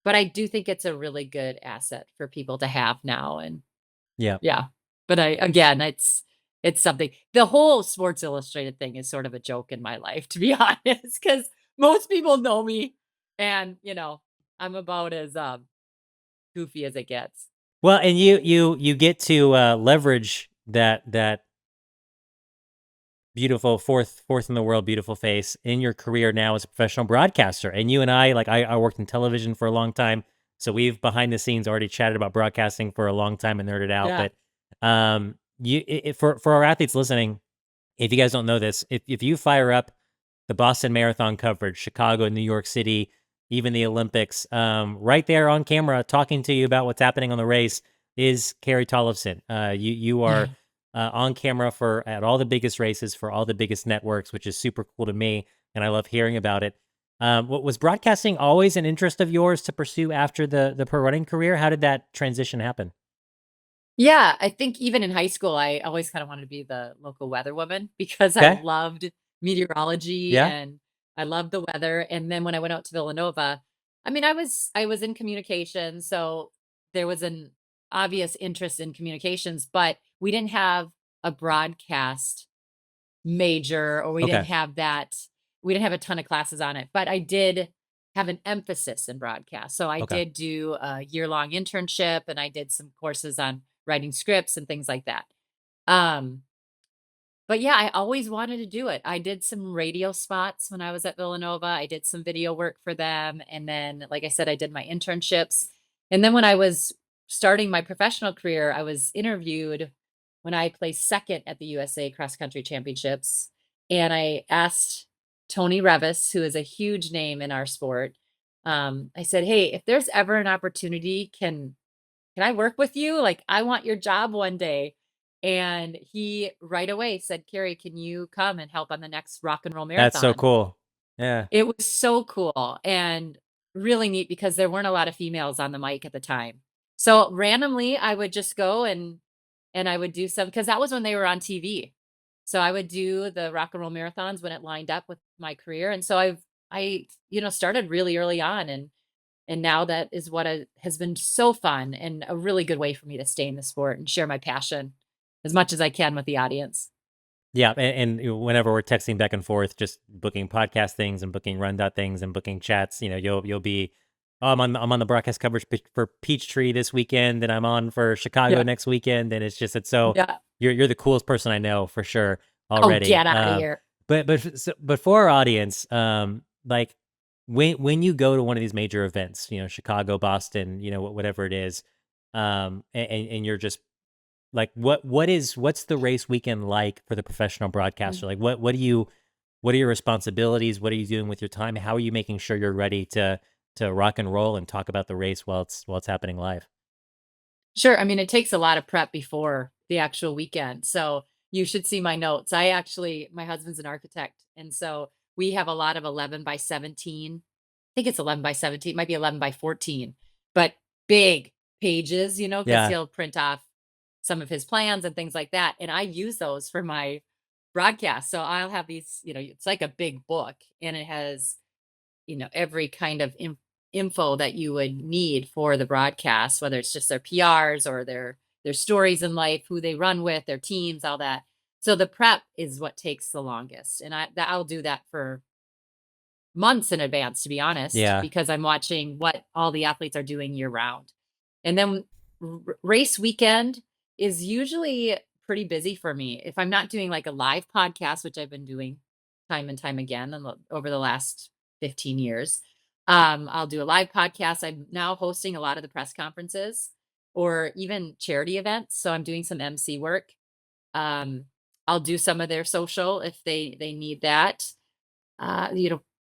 But I do think it's a really good asset for people to have now. And Yeah. yeah, but again, it's something. The whole Sports Illustrated thing is sort of a joke in my life, to be honest, because most people know me, and I'm about as goofy as it gets. Well, and you get to leverage that beautiful fourth in the world beautiful face in your career now as a professional broadcaster. And you and I, like I worked in television for a long time, so we've behind the scenes already chatted about broadcasting for a long time and nerded out. Yeah. But for our athletes listening, if you guys don't know this, if you fire up the Boston Marathon coverage, Chicago, New York City, even the Olympics, right there on camera talking to you about what's happening on the race is Carrie Tollefson. You are on camera at all the biggest races for all the biggest networks, which is super cool to me, and I love hearing about it. What was broadcasting always an interest of yours to pursue after the pro running career? How did that transition happen? Yeah, I think even in high school, I always kind of wanted to be the local weather woman because I Okay. loved meteorology Yeah. and I loved the weather. And then when I went out to Villanova, I mean, I was in communications, so there was an obvious interest in communications, but we didn't have a broadcast major, or we didn't Okay. have that. We didn't have a ton of classes on it, but I did. have an emphasis in broadcast. So I Okay. did do a year-long internship, and I did some courses on writing scripts and things like that. Um, but yeah, I always wanted to do it. I did some radio spots when I was at Villanova. I did some video work for them. And then, like I said, I did my internships. And then when I was starting my professional career, I was interviewed when I placed second at the USA Cross Country Championships. And I asked Tony Revis, who is a huge name in our sport, I said, "Hey, if there's ever an opportunity, can I work with you? Like, I want your job one day." And he right away said, "Carrie, can you come and help on the next rock and roll That's so marathon?" cool. Yeah. It was so cool and really neat because there weren't a lot of females on the mic at the time. So randomly, I would just go and I would do some because that was when they were on TV. So I would do the rock and roll marathons when it lined up with my career. And so I started really early on and now that is what has been so fun and a really good way for me to stay in the sport and share my passion as much as I can with the audience. Yeah, and whenever we're texting back and forth, just booking podcast things and booking RunDot things and booking chats, you'll be, oh, I'm on the broadcast coverage for Peachtree this weekend, and I'm on for Chicago Yeah. next weekend, and it's so Yeah. you're the coolest person I know for sure Oh, already. get out of here. But for our audience, like when you go to one of these major events, Chicago, Boston, whatever it is, and you're just like, what's the race weekend like for the professional broadcaster? Like, what are your responsibilities? What are you doing with your time? How are you making sure you're ready to rock and roll and talk about the race while it's happening live? Sure. I mean, it takes a lot of prep before the actual weekend. So you should see my notes. My husband's an architect. And so we have a lot of 11 by 17. I think it's 11 by 17, it might be 11 by 14, but big pages, because Yeah, he'll print off some of his plans and things like that. And I use those for my broadcast. So I'll have these, it's like a big book and it has every kind of info that you would need for the broadcast, whether it's just their PRs or their stories in life, who they run with, their teams, all that. So the prep is what takes the longest, and I'll do that for months in advance, to be honest, yeah, because I'm watching what all the athletes are doing year round. And then race weekend is usually pretty busy for me. If I'm not doing like a live podcast, which I've been doing time and time again over the last 15 years, I'll do a live podcast. I'm now hosting a lot of the press conferences or even charity events. So I'm doing some MC work. Um, I'll do some of their social if they need that.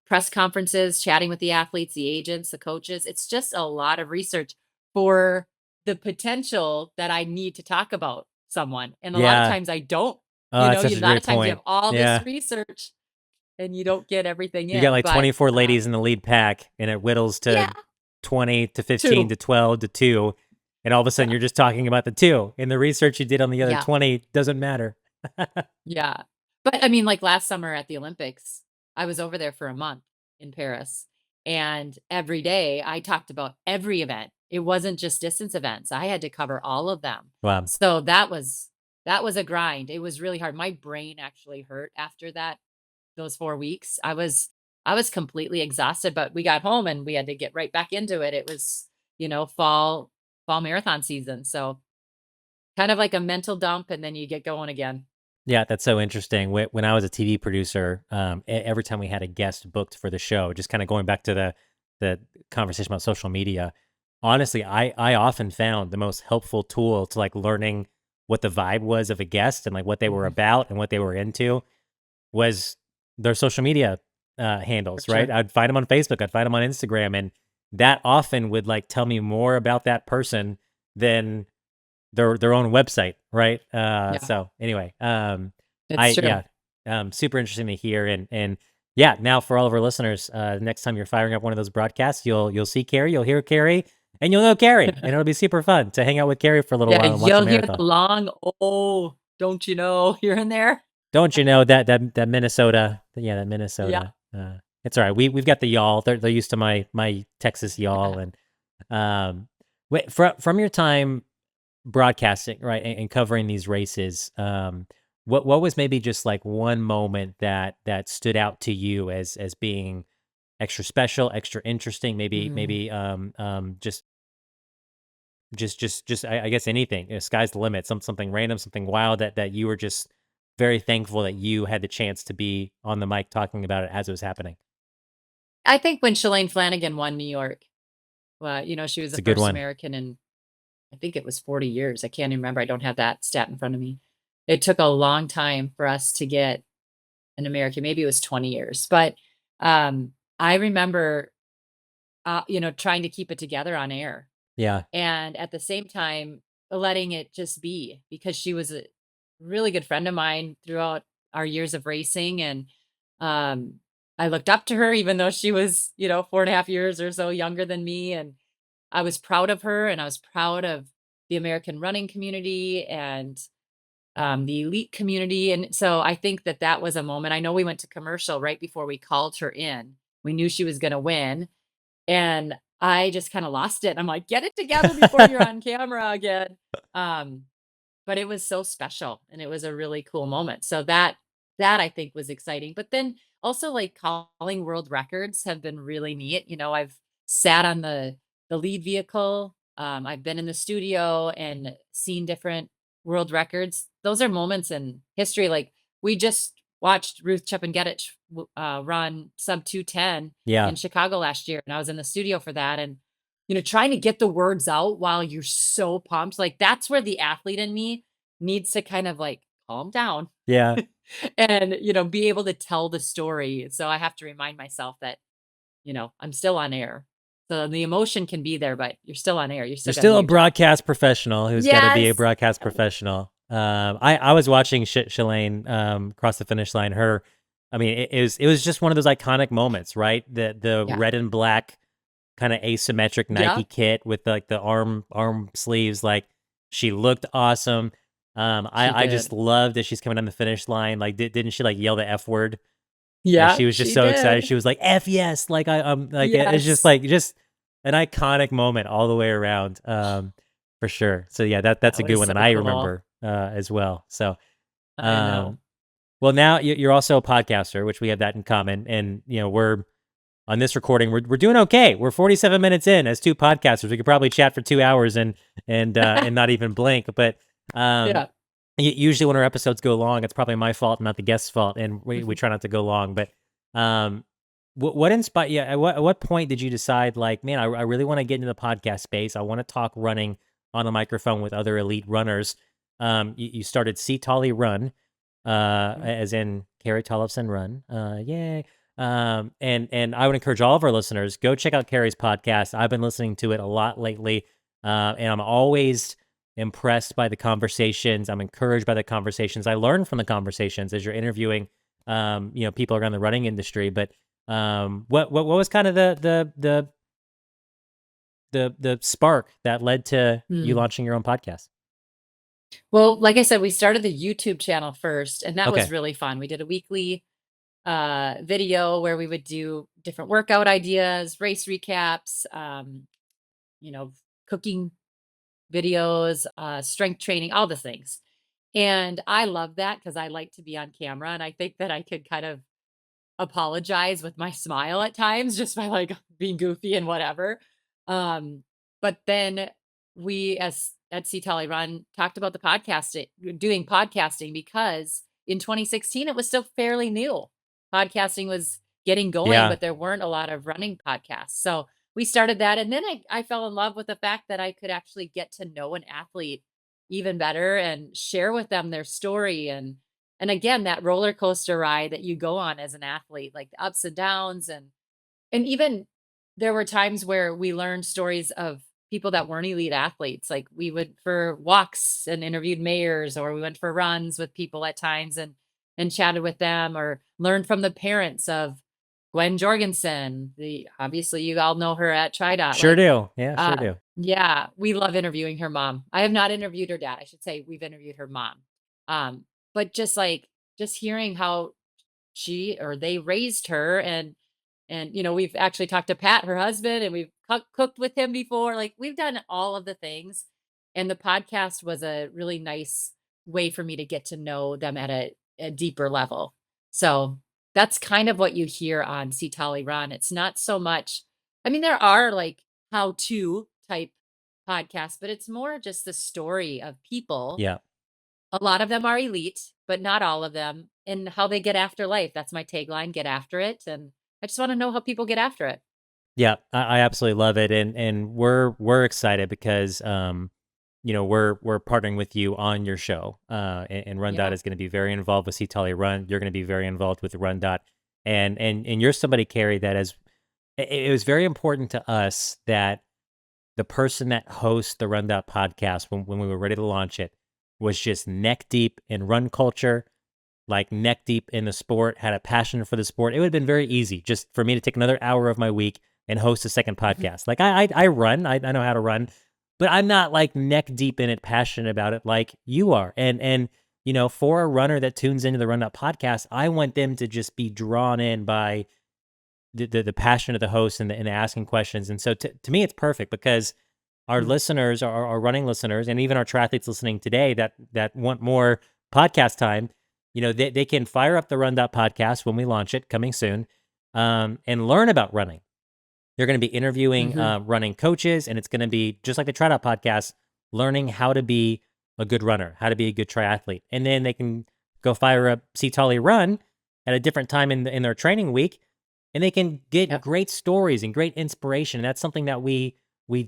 Press conferences, chatting with the athletes, the agents, the coaches. It's just a lot of research for the potential that I need to talk about someone. And a lot of yeah. times I don't. Oh, that's such A a lot of great times you point. have all this Yeah, research and you don't get everything you got in. like But 24 ladies in the lead pack, and it whittles yeah, to 20 to 15 two. to 12 to 2, and all of a sudden Yeah. you're just talking about the two, and the research you did on the other Yeah. 20 doesn't matter. Yeah. But I mean, like last summer at the Olympics, I was over there for a month in Paris. And every day I talked about every event. It wasn't just distance events. I had to cover all of them. Wow. So that was a grind. It was really hard. My brain actually hurt after those 4 weeks. I was completely exhausted, but we got home and we had to get right back into it. It was, fall marathon season. So kind of like a mental dump and then you get going again. Yeah, that's so interesting. When I was a TV producer, every time we had a guest booked for the show, just kind of going back to the conversation about social media, honestly, I often found the most helpful tool to like learning what the vibe was of a guest and like what they were Mhm. about and what they were into was their social media For handles, right? sure. I'd find them on Facebook, I'd find them on Instagram, and that often would like tell me more about that person than their own website, right? Yeah, So anyway, it's true. yeah, super interesting to hear, and yeah, now for all of our listeners, next time you're firing up one of those broadcasts, you'll see Carrie, you'll hear Carrie, and you'll know Carrie, and it'll be super fun to hang out with Carrie for a little Yeah, while and watch a you'll hear the marathon. long, "Oh, don't you know?" here and there. Don't you know that Minnesota? Yeah, that Yeah. Minnesota. It's all right. We've got the y'all. They're used to my Texas y'all, and wait, from your time broadcasting, right, and covering these races, what was maybe just like one moment that stood out to you as being extra special, extra interesting, maybe Mhm. just I guess anything. Sky's the limit. Something random, something wild that you were just very thankful that you had the chance to be on the mic talking about it as it was happening. I think when Shalane Flanagan won New York, well, she was It's the a good first one. American in, I think it was 40 years. I can't even remember. I don't have that stat in front of me. It took a long time for us to get an American. Maybe it was 20 years, but I remember, trying to keep it together on air, Yeah. and at the same time letting it just be, because she was a really good friend of mine throughout our years of racing. And um I looked up to her even though she was 4.5 years or so younger than me. And I was proud of her, and I was proud of the American running community and the elite community. And so I think that that was a moment. I know we went to commercial right before we called her in. We knew she was going to win, and I just kinda lost it. I'm like, "Get it together before you're on camera again." Um, but it was so special, and it was a really cool moment. So that I think was exciting. But then also, like, calling world records have been really neat. I've sat on the lead vehicle. I've been in the studio and seen different world records. Those are moments in history. Like, we just watched Ruth Chepngetich run sub 2:10 Yeah. in Chicago last year, and I was in the studio for that. And trying to get the words out while you're so pumped, like, that's where the athlete in me needs to kind of, like, calm down Yeah. and, be able to tell the story. So I have to remind myself that, I'm still on air. So the emotion can be there, but you're still on air. You You're still gotta do still a your job. broadcast professional who's got to be a Yes. broadcast professional. I was watching Shalane cross the finish line. I mean, it was just one of those iconic moments, right? The Yeah. red and black kind of asymmetric Yeah, Nike kit with like the arm sleeves. Like, she looked awesome. she I just did. loved that she's coming down the finish line. Like, didn't she like yell the F word? And Yeah, she was just she so excited. did. She was like, "F yes!" Like, like, it's just Yes. like just an iconic moment all the way around, for sure. So yeah, that's That a good was one so that I cool. remember as well. So I know. um, well, now you're also a podcaster, which we have that in common. And we're on this recording, we're doing okay. We're 47 minutes in as two podcasters. We could probably chat for 2 hours and not even blink. But um, Yeah. usually when our episodes go long, it's probably my fault, not the guest's fault, and we try not to go long. But um, what inspired? Yeah, at what point did you decide, like, man, I really want to get into the podcast space. I want to talk running on a microphone with other elite runners. You started C Tolle Run, Mhm. as in Carrie Tollefson Run. Yay! And I would encourage all of our listeners, go check out Carrie's podcast. I've been listening to it a lot lately, and I'm always impressed by the conversations. I'm encouraged by the conversations. I learn from the conversations as you're interviewing, people around the running industry. But what was kind of the spark that led to you Mm. launching your own podcast? Well, like I said, we started the YouTube channel first, and that was Okay. really fun. We did a weekly video where we would do different workout ideas, race recaps, you know, cooking videos, strength training, all the things. And I love that because I like to be on camera, and I think that I could kind of apologize with my smile at times just by like being goofy and whatever. Um, but then we, as at C Tolle Run, talked about the podcasting, doing podcasting, because in 2016 it was still fairly new. Podcasting was getting going, Yeah. but there weren't a lot of running podcasts. So we started that, and then I fell in love with the fact that I could actually get to know an athlete even better and share with them their story. And again, that roller coaster ride that you go on as an athlete, like the ups and downs. And even there were times where we learned stories of people that weren't elite athletes. Like, we would for walks and interviewed mayors, or we went for runs with people at times and chatted with them, or learned from the parents of Gwen Jorgensen. The Obviously you all know her at TriDot. Sure Like, do. Yeah, sure do. yeah, we love interviewing her mom. I have not interviewed her dad. I should say we've interviewed her mom. Um, but just hearing how she or they raised her. And we've actually talked to Pat, her husband, and we've cooked with him before. Like, we've done all of the things. And the podcast was a really nice way for me to get to know them at a deeper level. So that's kind of what you hear on C Tolle Run. It's not so much, I mean, there are like how-to type podcasts, but it's more just the story of people. Yeah. A lot of them are elite, but not all of them, and how they get after life. That's my tagline, get after it. And I just want to know how people get after it. Yeah, I absolutely love it, and we're excited because we're partnering with you on your show, and RunDot Yeah. is going to be very involved with C Tolle Run. You're going to be very involved with RunDot, and you're somebody, Carrie, that as it was very important to us that the person that hosts the RunDot podcast when we were ready to launch it was just neck deep in run culture, like neck deep in the sport, had a passion for the sport. It would have been very easy just for me to take another hour of my week and host a second podcast. Like I run, I know how to run, but I'm not like neck deep in it, passionate about it like you are. And for a runner that tunes into the RunDot podcast, I want them to just be drawn in by the passion of the host and the asking questions. And so to me, it's perfect because our Mm. listeners, our running listeners, and even our triathletes listening today that want more podcast time, they can fire up the RunDot podcast when we launch it, coming soon, and learn about running. They're going to be interviewing Mhm. running coaches, and it's going to be just like the TriDot podcast, learning how to be a good runner, how to be a good triathlete, and then they can go fire up C Tolle Run at a different time in their training week, and they can get Yep. great stories and great inspiration. And that's something that we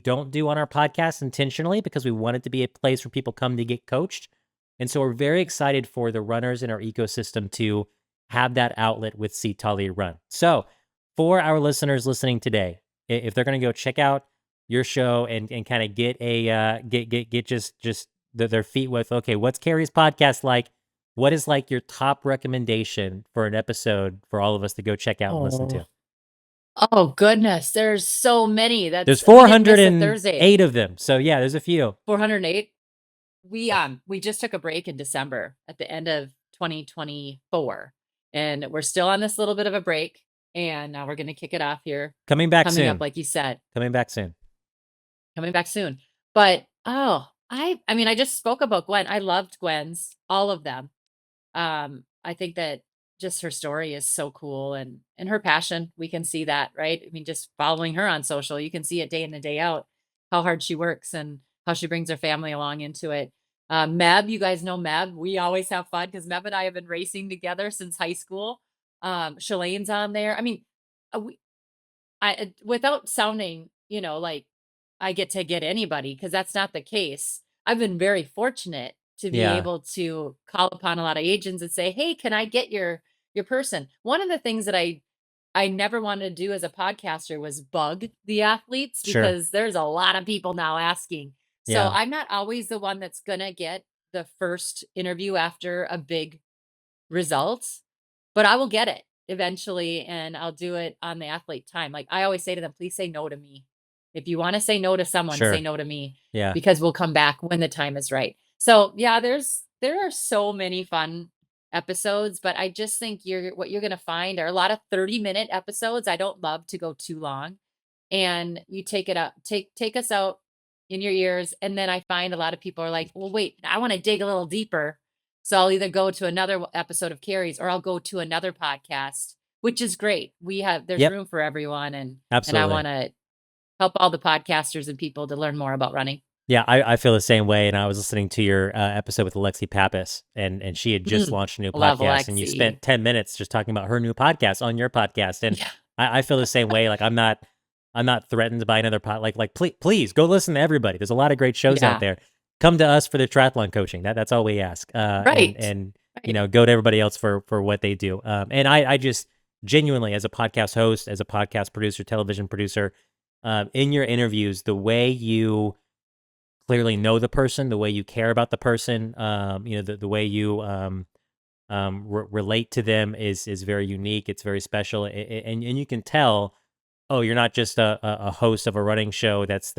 don't do on our podcast intentionally because we want it to be a place where people come to get coached. And so we're very excited for the runners in our ecosystem to have that outlet with C Tolle Run. So for our listeners listening today, if they're going to go check out your show and kind of get a get just their feet with, okay, what's Carrie's podcast like? What is like your top recommendation for an episode for all of us to go check out and listen Oh. to? Oh goodness, there's so many. There's We didn't miss a Thursday. 408 of them. So yeah, there's a few. 408. We just took a break in December at the end of 2024, and we're still on this little bit of a break, and now we're going to kick it off here Coming back coming up, soon. like you said, Coming back soon. coming back soon. But I mean, I just spoke about Gwen. I loved Gwen's, all of them. I think that just her story is so cool, and her passion, we can see that, right? I mean, just following her on social, you can see it day in and day out, how hard she works and how she brings her family along into it. Meb, you guys know Meb. We always have fun because Meb and I have been racing together since high school. Shalane's on there. I mean, we, without sounding, like I get to get anybody, because that's not the case. I've been very fortunate to be Yeah, able to call upon a lot of agents and say, "Hey, can I get your person?" One of the things that I never wanted to do as a podcaster was bug the athletes, sure. because there's a lot of people now asking. So Yeah, I'm not always the one that's gonna get the first interview after a big results, but I will get it eventually, and I'll do it on the athlete time. Like I always say to them, please say no to me. If you want to say no to someone, say sure. no to me, Yeah. because we'll come back when the time is right. So yeah, there are so many fun episodes, but I just think what you're gonna find are a lot of 30-minute episodes. I don't love to go too long. And you take it up, take us out in your ears. And then I find a lot of people are like, well, wait, I want to dig a little deeper. So I'll either go to another episode of Carrie's, or I'll go to another podcast, which is great. There's Yep. room for everyone. And I Absolutely. want to help all the podcasters and people to learn more about running. Yeah, I feel the same way. And I was listening to your episode with Alexi Pappas, and she had just Mm, launched a new love podcast, and you Alexi. spent 10 minutes just talking about her new podcast on your podcast. And Yeah. I feel the same way. Like I'm not threatened by another pod. Like please go listen to everybody. There's a lot of great shows out Yeah. there. Come to us for the triathlon coaching. That's all we ask. And Right. and Right. go to everybody else for what they do. And I just genuinely, as a podcast host, as a podcast producer, television producer, in your interviews, the way you clearly know the person, the way you care about the person, the way you relate to them is very unique. It's very special, and you can tell. Oh, you're not just a host of a running show that's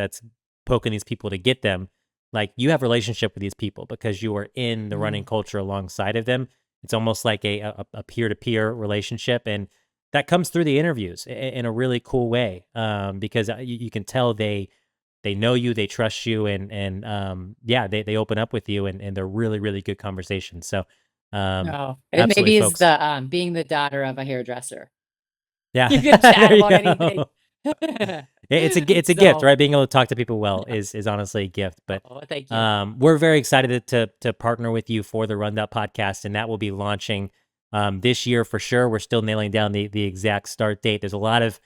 poking these people to get them. Like you have a relationship with these people because you are in the running Mhm. culture alongside of them. It's almost like a peer-to-peer relationship, and that comes through the interviews in a really cool way. Because you can tell they know you, they trust you, and yeah, they open up with you, and they're really really good conversations. So No, it Absolutely, maybe is folks. the being the daughter of a hairdresser. Yeah, You can there chat you about anything. go. It's a gift, So, right? Being able to talk to people well yeah. is honestly a gift. But Oh, thank you. we're very excited to partner with you for the RunDot podcast, and that will be launching this year for sure. We're still nailing down the exact start date. There's a lot of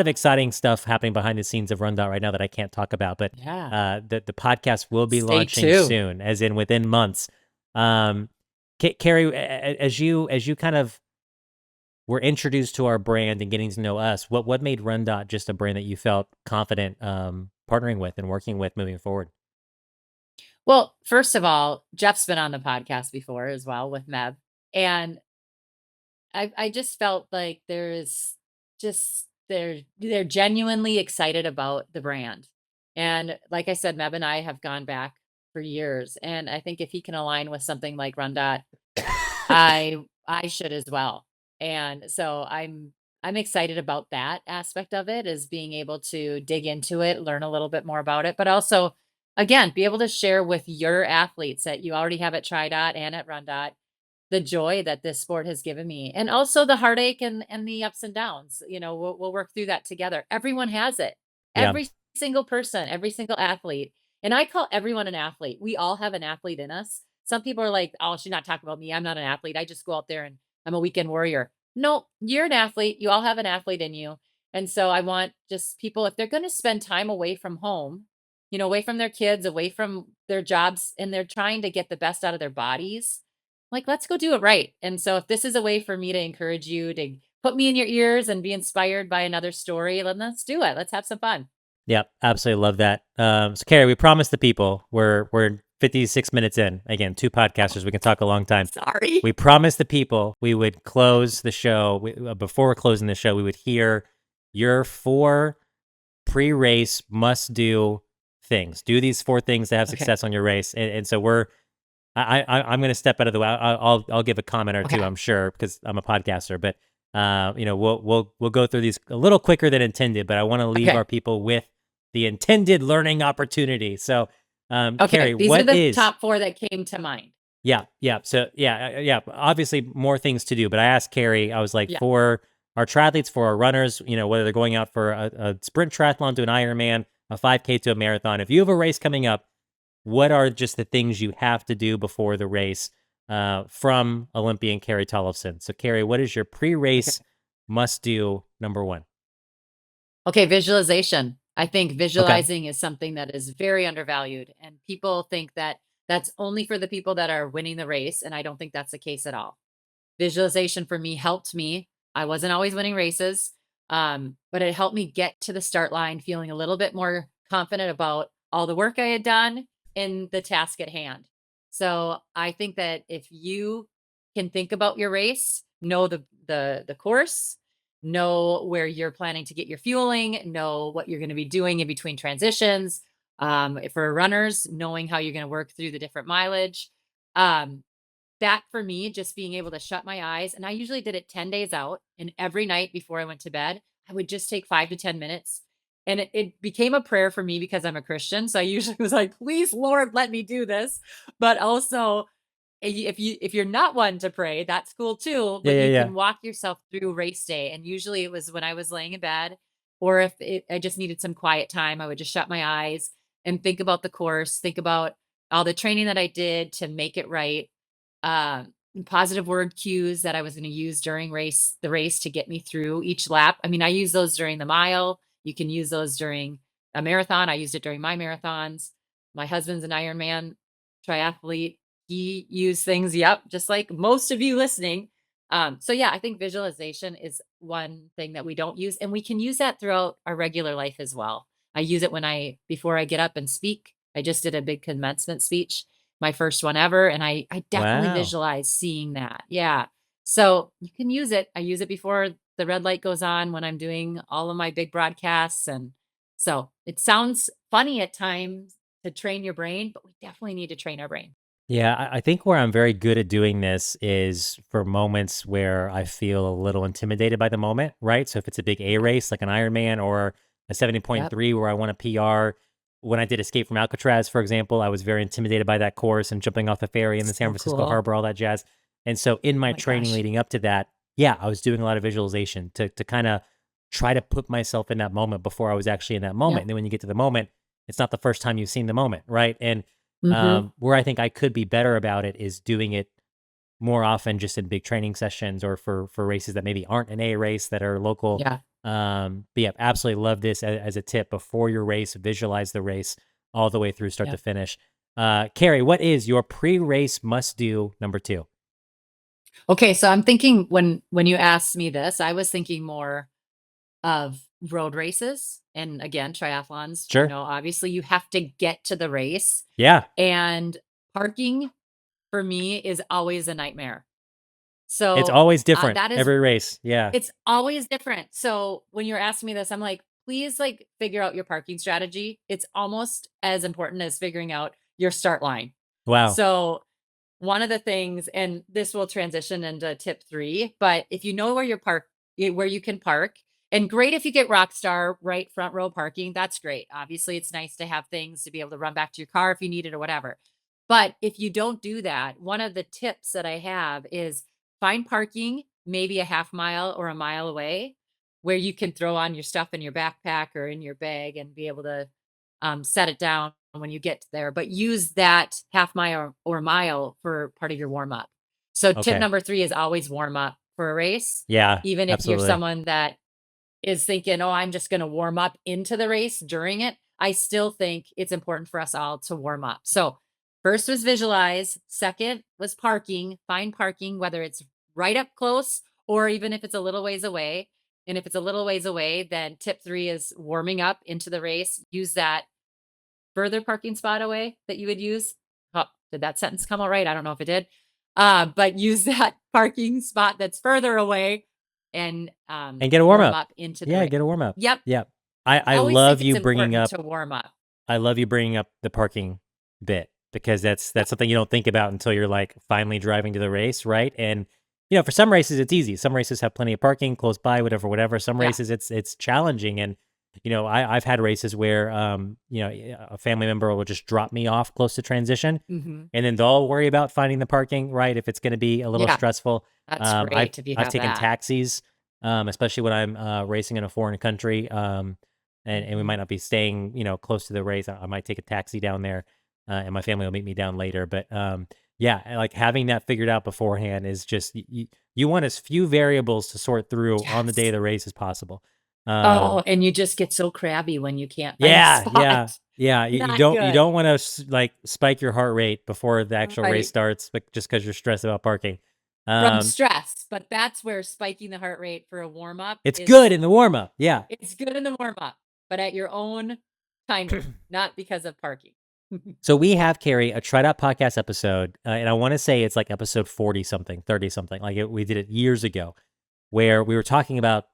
exciting stuff happening behind the scenes of RunDot right now that I can't talk about. But Yeah. the podcast will be Stay launching tuned. soon, as in within months. Um, Carrie, as you kind of were introduced to our brand and getting to know us, what made RunDot just a brand that you felt confident partnering with and working with moving forward? Well, first of all, Jeff's been on the podcast before as well with Meb, and I just felt like they're genuinely excited about the brand. And like I said, Meb and I have gone back for years, and I think if he can align with something like RunDot, I should as well. And so I'm excited about that aspect of it, is being able to dig into it, learn a little bit more about it, but also again, be able to share with your athletes that you already have at TriDot and at RunDot the joy that this sport has given me, and also the heartache and the ups and downs. We'll work through that together. Everyone has it. Yeah, Every single person, every single athlete. And I call everyone an athlete. We all have an athlete in us. Some people are like, "Oh, she's not talking about me. I'm not an athlete. I just go out there and I'm a weekend warrior." No, you're an athlete. You all have an athlete in you. And so I want just people, if they're going to spend time away from home, away from their kids, away from their jobs, and they're trying to get the best out of their bodies, like, let's go do it right. And so if this is a way for me to encourage you to put me in your ears and be inspired by another story, then let's do it. Let's have some fun. yeah, absolutely love that. So Carrie, we promised the people we're 56 minutes in. Again, two podcasters, we can talk a long time. Sorry. We promised the people we would close the show. Before closing the show, we would hear your 4 pre-race must-do things. Do these 4 things to have Okay. success on your race. And so I'm going to step out of the way. I'll give a comment or two, Okay. I'm sure, because I'm a podcaster. But we'll go through these a little quicker than intended. But I want to leave Okay. our people with the intended learning opportunity. So, Okay. Carrie, These are what the is? top 4 that came to mind. Yeah. So yeah. Obviously, more things to do. But I asked Carrie. I was like, Yeah. for our triathletes, for our runners, whether they're going out for a sprint triathlon to an Ironman, a 5K to a marathon. If you have a race coming up, what are just the things you have to do before the race? From Olympian Carrie Tollefson. So, Carrie, what is your pre-race Okay. must-do number 1? Okay. Visualization. I think Okay. visualizing is something that is very undervalued. And people think that that's only for the people that are winning the race. And I don't think that's the case at all. Visualization for me helped me. I wasn't always winning races, but it helped me get to the start line feeling a little bit more confident about all the work I had done and the task at hand. So I think that if you can think about your race, know the course, know where you're planning to get your fueling, know what you're going to be doing in between transitions. For runners, knowing how you're going to work through the different mileage. Um, that for me, just being able to shut my eyes, and I usually did it 10 days out, and every night before I went to bed, I would just take 5 to 10 minutes. And it became a prayer for me because I'm a Christian. So I usually was like, please, Lord, let me do this. But also, if you're not one to pray, that's cool too. Yeah, But yeah, you yeah. can walk yourself through race day. And usually it was when I was laying in bed, or if I just needed some quiet time, I would just shut my eyes and think about the course, think about all the training that I did to make it right, um, positive word cues that I was going to use during the race to get me through each lap. I mean, I use those during the mile. You can use those during a marathon. I used it during my marathons. My husband's an Ironman triathlete. He used things, yep, just like most of you listening. So yeah, I think visualization is one thing that we don't use, and we can use that throughout our regular life as well. I use it before I get up and speak. I just did a big commencement speech, my first one ever, and I definitely Wow. visualize seeing that. Yeah. So you can use it. I use it before the red light goes on when I'm doing all of my big broadcasts. And so it sounds funny at times to train your brain, but we definitely need to train our brain. Yeah, I think where I'm very good at doing this is for moments where I feel a little intimidated by the moment, right? So if it's a big A race like an Ironman or a Yep. 70.3 where I want a PR, when I did Escape from Alcatraz, for example, I was very intimidated by that course and jumping off the ferry in the San So Francisco cool. harbor, all that jazz. And so in Oh my my training gosh. leading up to that, yeah, I was doing a lot of visualization to kind of try to put myself in that moment before I was actually in that moment. Yeah. And then when you get to the moment, it's not the first time you've seen the moment, right? And Hmm. where I think I could be better about it is doing it more often just in big training sessions or for races that maybe aren't an A race that are local. Yeah. But yeah, absolutely love this as a tip before your race. Visualize the race all the way through start Yeah. to finish. Carrie, what is your pre-race must do number 2? Okay. So I'm thinking when you asked me this, I was thinking more of road races and again, triathlons, Sure. obviously you have to get to the race Yeah, and parking for me is always a nightmare. it's So always different that is every race. Yeah. it's always different. So when you're asking me this, I'm like, please like figure out your parking strategy. It's almost as important as figuring out your start line. Wow. So one of the things, and this will transition into tip 3, but if you know where where you can park, and great if you get Rockstar right front row parking, that's great. Obviously, it's nice to have things to be able to run back to your car if you need it or whatever. But if you don't do that, one of the tips that I have is find parking maybe a half mile or a mile away where you can throw on your stuff in your backpack or in your bag and be able to set it down when you get there, but use that half mile or mile for part of your warm up. So tip Okay. number 3 is always warm up for a race. Yeah, Even if you're absolutely. someone that is thinking, oh, I'm just going to warm up into the race during it. I still think it's important for us all to warm up. So first was visualize. Second was parking, find parking, whether it's right up close or even if it's a little ways away. And if it's a little ways away, then tip 3 is warming up into the race. Use that further parking spot away that you would use. Oh, did that sentence come out right? I don't know if it did. But use that parking spot that's further away and And get a warm warm up. up into the Yeah, race. get a warm up. Yep. Yeah. I Always think love it's you bringing important up to warm up. I love you bringing up the parking bit because that's something you don't think about until you're like finally driving to the race, right? And for some races it's easy. Some races have plenty of parking close by, whatever. Some Yeah. races it's challenging, and I've had races where a family member will just drop me off close to transition, Hmm. and then they'll worry about finding the parking, right? If it's going to be a little Yeah. stressful. That's I've great if you I've have taken that. taxis, especially when I'm racing in a foreign country. And we Hmm. might not be staying, close to the race. I might take a taxi down there, and my family will meet me down later. But yeah, like having that figured out beforehand is just you want as few variables to sort through on the day Yes. of the race as possible. Oh, Um, and you just get so crabby when you can't find a yeah, yeah, spot. yeah. You Not don't good. want to like spike your heart rate before the actual race Right. starts, but just because you're stressed about parking. From Um, stress. But that's where spiking the heart rate for a warm up it's good is in the warm up. Yeah. it's good in the warm up, but at your own timing, not because of parking. So we have, Carrie, a TriDot Podcast episode, and I want to say it's like episode 40 something, 30 something. We did it years ago, where we were talking about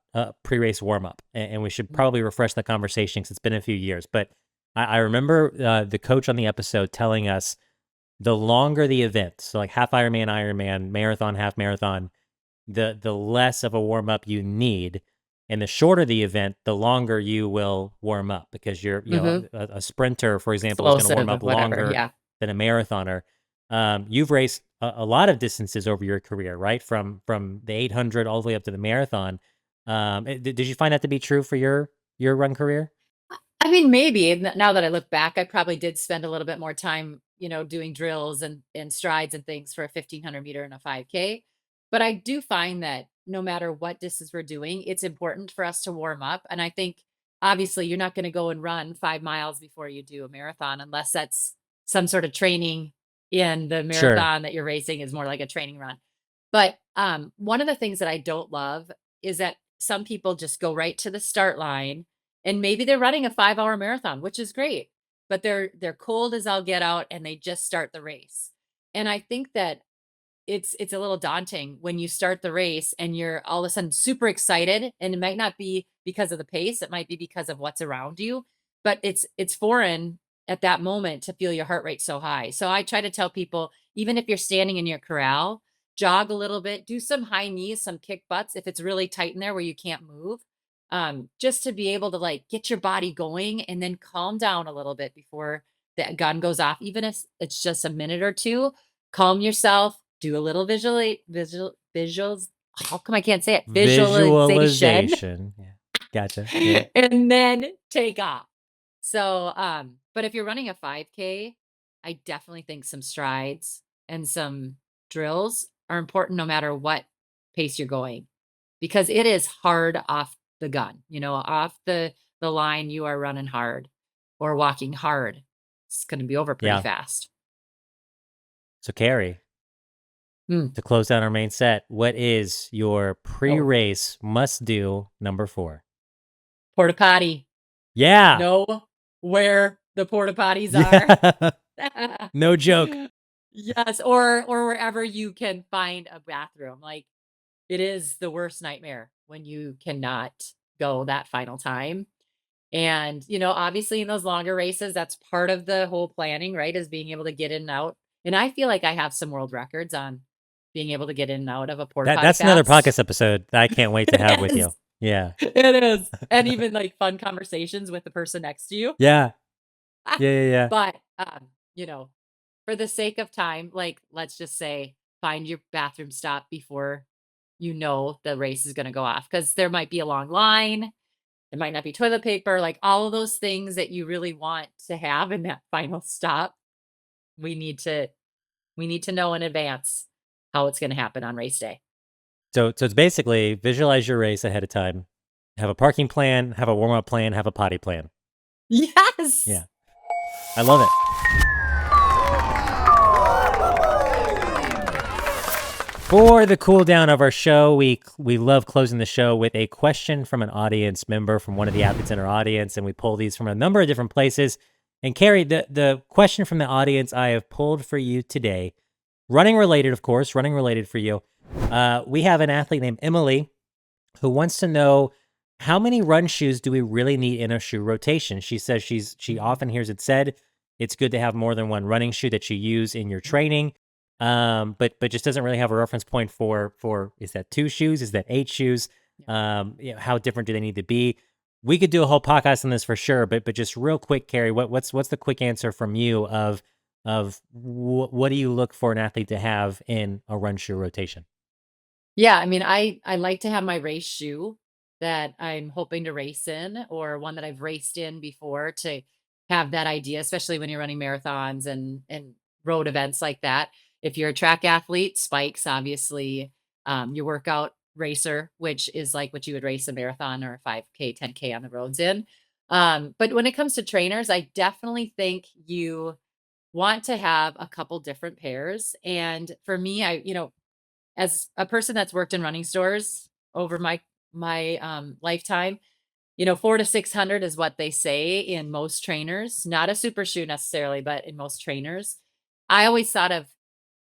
pre-race warm up, and we should probably refresh the conversation because it's been a few years. But I remember the coach on the episode telling us the longer the event, so like half Ironman, marathon, half marathon, the less of a warm up you need, and the shorter the event, the longer you will warm up because you're Mhm. a sprinter, for example, is going to warm Explosive or up whatever, longer yeah. than a marathoner. You've raced a lot of distances over your career, right? From the 800 all the way up to the marathon. Did you find that to be true for your run career? I mean, maybe, and now that I look back, I probably did spend a little bit more time, doing drills and strides and things for a 1,500 meter and a 5K. But I do find that no matter what distance we're doing, it's important for us to warm up. And I think obviously you're not going to go and run 5 miles before you do a marathon unless that's some sort of training in the Sure. marathon that you're racing is more like a training run. But one of the things that I don't love is that some people just go right to the start line and maybe they're running a 5-hour marathon, which is great, but they're cold as all get out and they just start the race. And I think that it's a little daunting when you start the race and you're all of a sudden super excited, and it might not be because of the pace, it might be because of what's around you, but it's foreign at that moment to feel your heart rate so high. So I try to tell people, even if you're standing in your corral, jog a little bit, do some high knees, some kick butts if it's really tight in there where you can't move. Just to be able to like get your body going and then calm down a little bit before the gun goes off, even if it's just a minute or two. Calm yourself, do a little visuals. How come I can't say it? Visualization, Visualization. Yeah. Gotcha. Yeah. and then take off. So, but if you're running a 5K, I definitely think some strides and some drills are important no matter what pace you're going, because it is hard off the gun, off the line, you are running hard or walking hard. It's going to be over pretty Yeah. fast. So, Carrie, Hmm. to close out our main set, what is your pre-race must-do number 4? Porta potty. Yeah. Know where the porta potties are. Yeah. No joke. Yes, or wherever you can find a bathroom. Like, it is the worst nightmare when you cannot go that final time. And, obviously in those longer races, that's part of the whole planning, right? Is being able to get in and out. And I feel like I have some world records on being able to get in and out of a porta potty That's another fast. podcast episode that I can't wait to have with you. Yes, Yeah. it is. And even like fun conversations with the person next to you. Yeah. Yeah. But, for the sake of time, like, let's just say find your bathroom stop before the race is going to go off, because there might be a long line. There might not be toilet paper, like all of those things that you really want to have in that final stop. We need to know in advance how it's going to happen on race day. So it's basically visualize your race ahead of time, have a parking plan, have a warm-up plan, have a potty plan. Yes. Yeah. I love it. For the cool down of our show, we love closing the show with a question from an audience member, from one of the athletes in our audience, and we pull these from a number of different places. And Carrie, the question from the audience I have pulled for you today, running related, of course, running related for you. We have an athlete named Emily who wants to know, how many run shoes do we really need in a shoe rotation? She says she often hears it said it's good to have more than one running shoe that you use in your training. But just doesn't really have a reference point for is that 2 shoes? Is that 8 shoes? How different do they need to be? We could do a whole podcast on this for sure, but just real quick, Carrie, what's the quick answer from you of what do you look for an athlete to have in a run shoe rotation? Yeah, I mean, I like to have my race shoe that I'm hoping to race in, or one that I've raced in before, to have that idea, especially when you're running marathons and road events like that. If you're a track athlete, spikes, obviously, your workout racer, which is like what you would race a marathon or a 5K, 10K on the roads in. But when it comes to trainers, I definitely think you want to have a couple different pairs. And for me, as a person that's worked in running stores over my lifetime, 400 to 600 is what they say in most trainers, not a super shoe necessarily, but in most trainers. I always thought of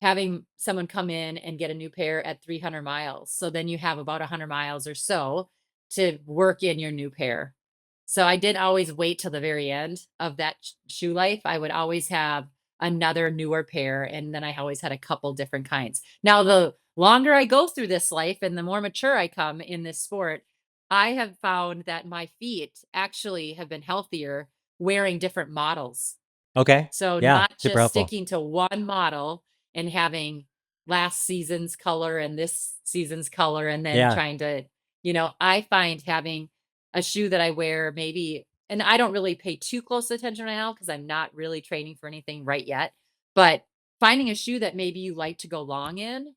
having someone come in and get a new pair at 300 miles. So then you have about 100 miles or so to work in your new pair. So I didn't always wait till the very end of that shoe life. I would always have another newer pair, and then I always had a couple different kinds. Now, the longer I go through this life and the more mature I come in this sport, I have found that my feet actually have been healthier wearing different models. Okay. So Yeah, not super just helpful. sticking to one model and having last season's color and this season's color, and then Yeah. trying to, I find having a shoe that I wear maybe, and I don't really pay too close attention right now because I'm not really training for anything right yet, but finding a shoe that maybe you like to go long in,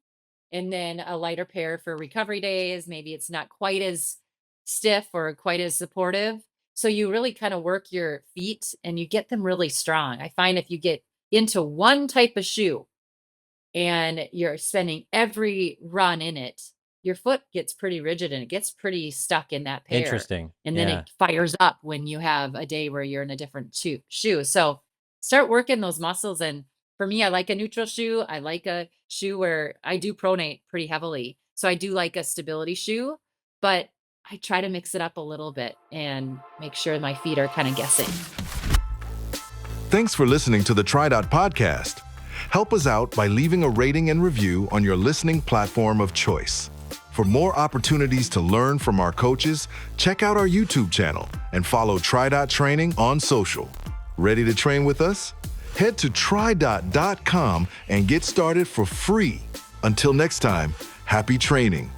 and then a lighter pair for recovery days. Maybe it's not quite as stiff or quite as supportive. So you really kind of work your feet and you get them really strong. I find if you get into one type of shoe and you're spending every run in it, your foot gets pretty rigid and it gets pretty stuck in that pair. Interesting. And then Yeah. it fires up when you have a day where you're in a different shoe. So start working those muscles. And for me, I like a neutral shoe. I like a shoe where I do pronate pretty heavily. So I do like a stability shoe, but I try to mix it up a little bit and make sure my feet are kind of guessing. Thanks for listening to the TriDot Podcast. Help us out by leaving a rating and review on your listening platform of choice. For more opportunities to learn from our coaches, check out our YouTube channel and follow TriDot Training on social. Ready to train with us? Head to TriDot.com and get started for free. Until next time, happy training.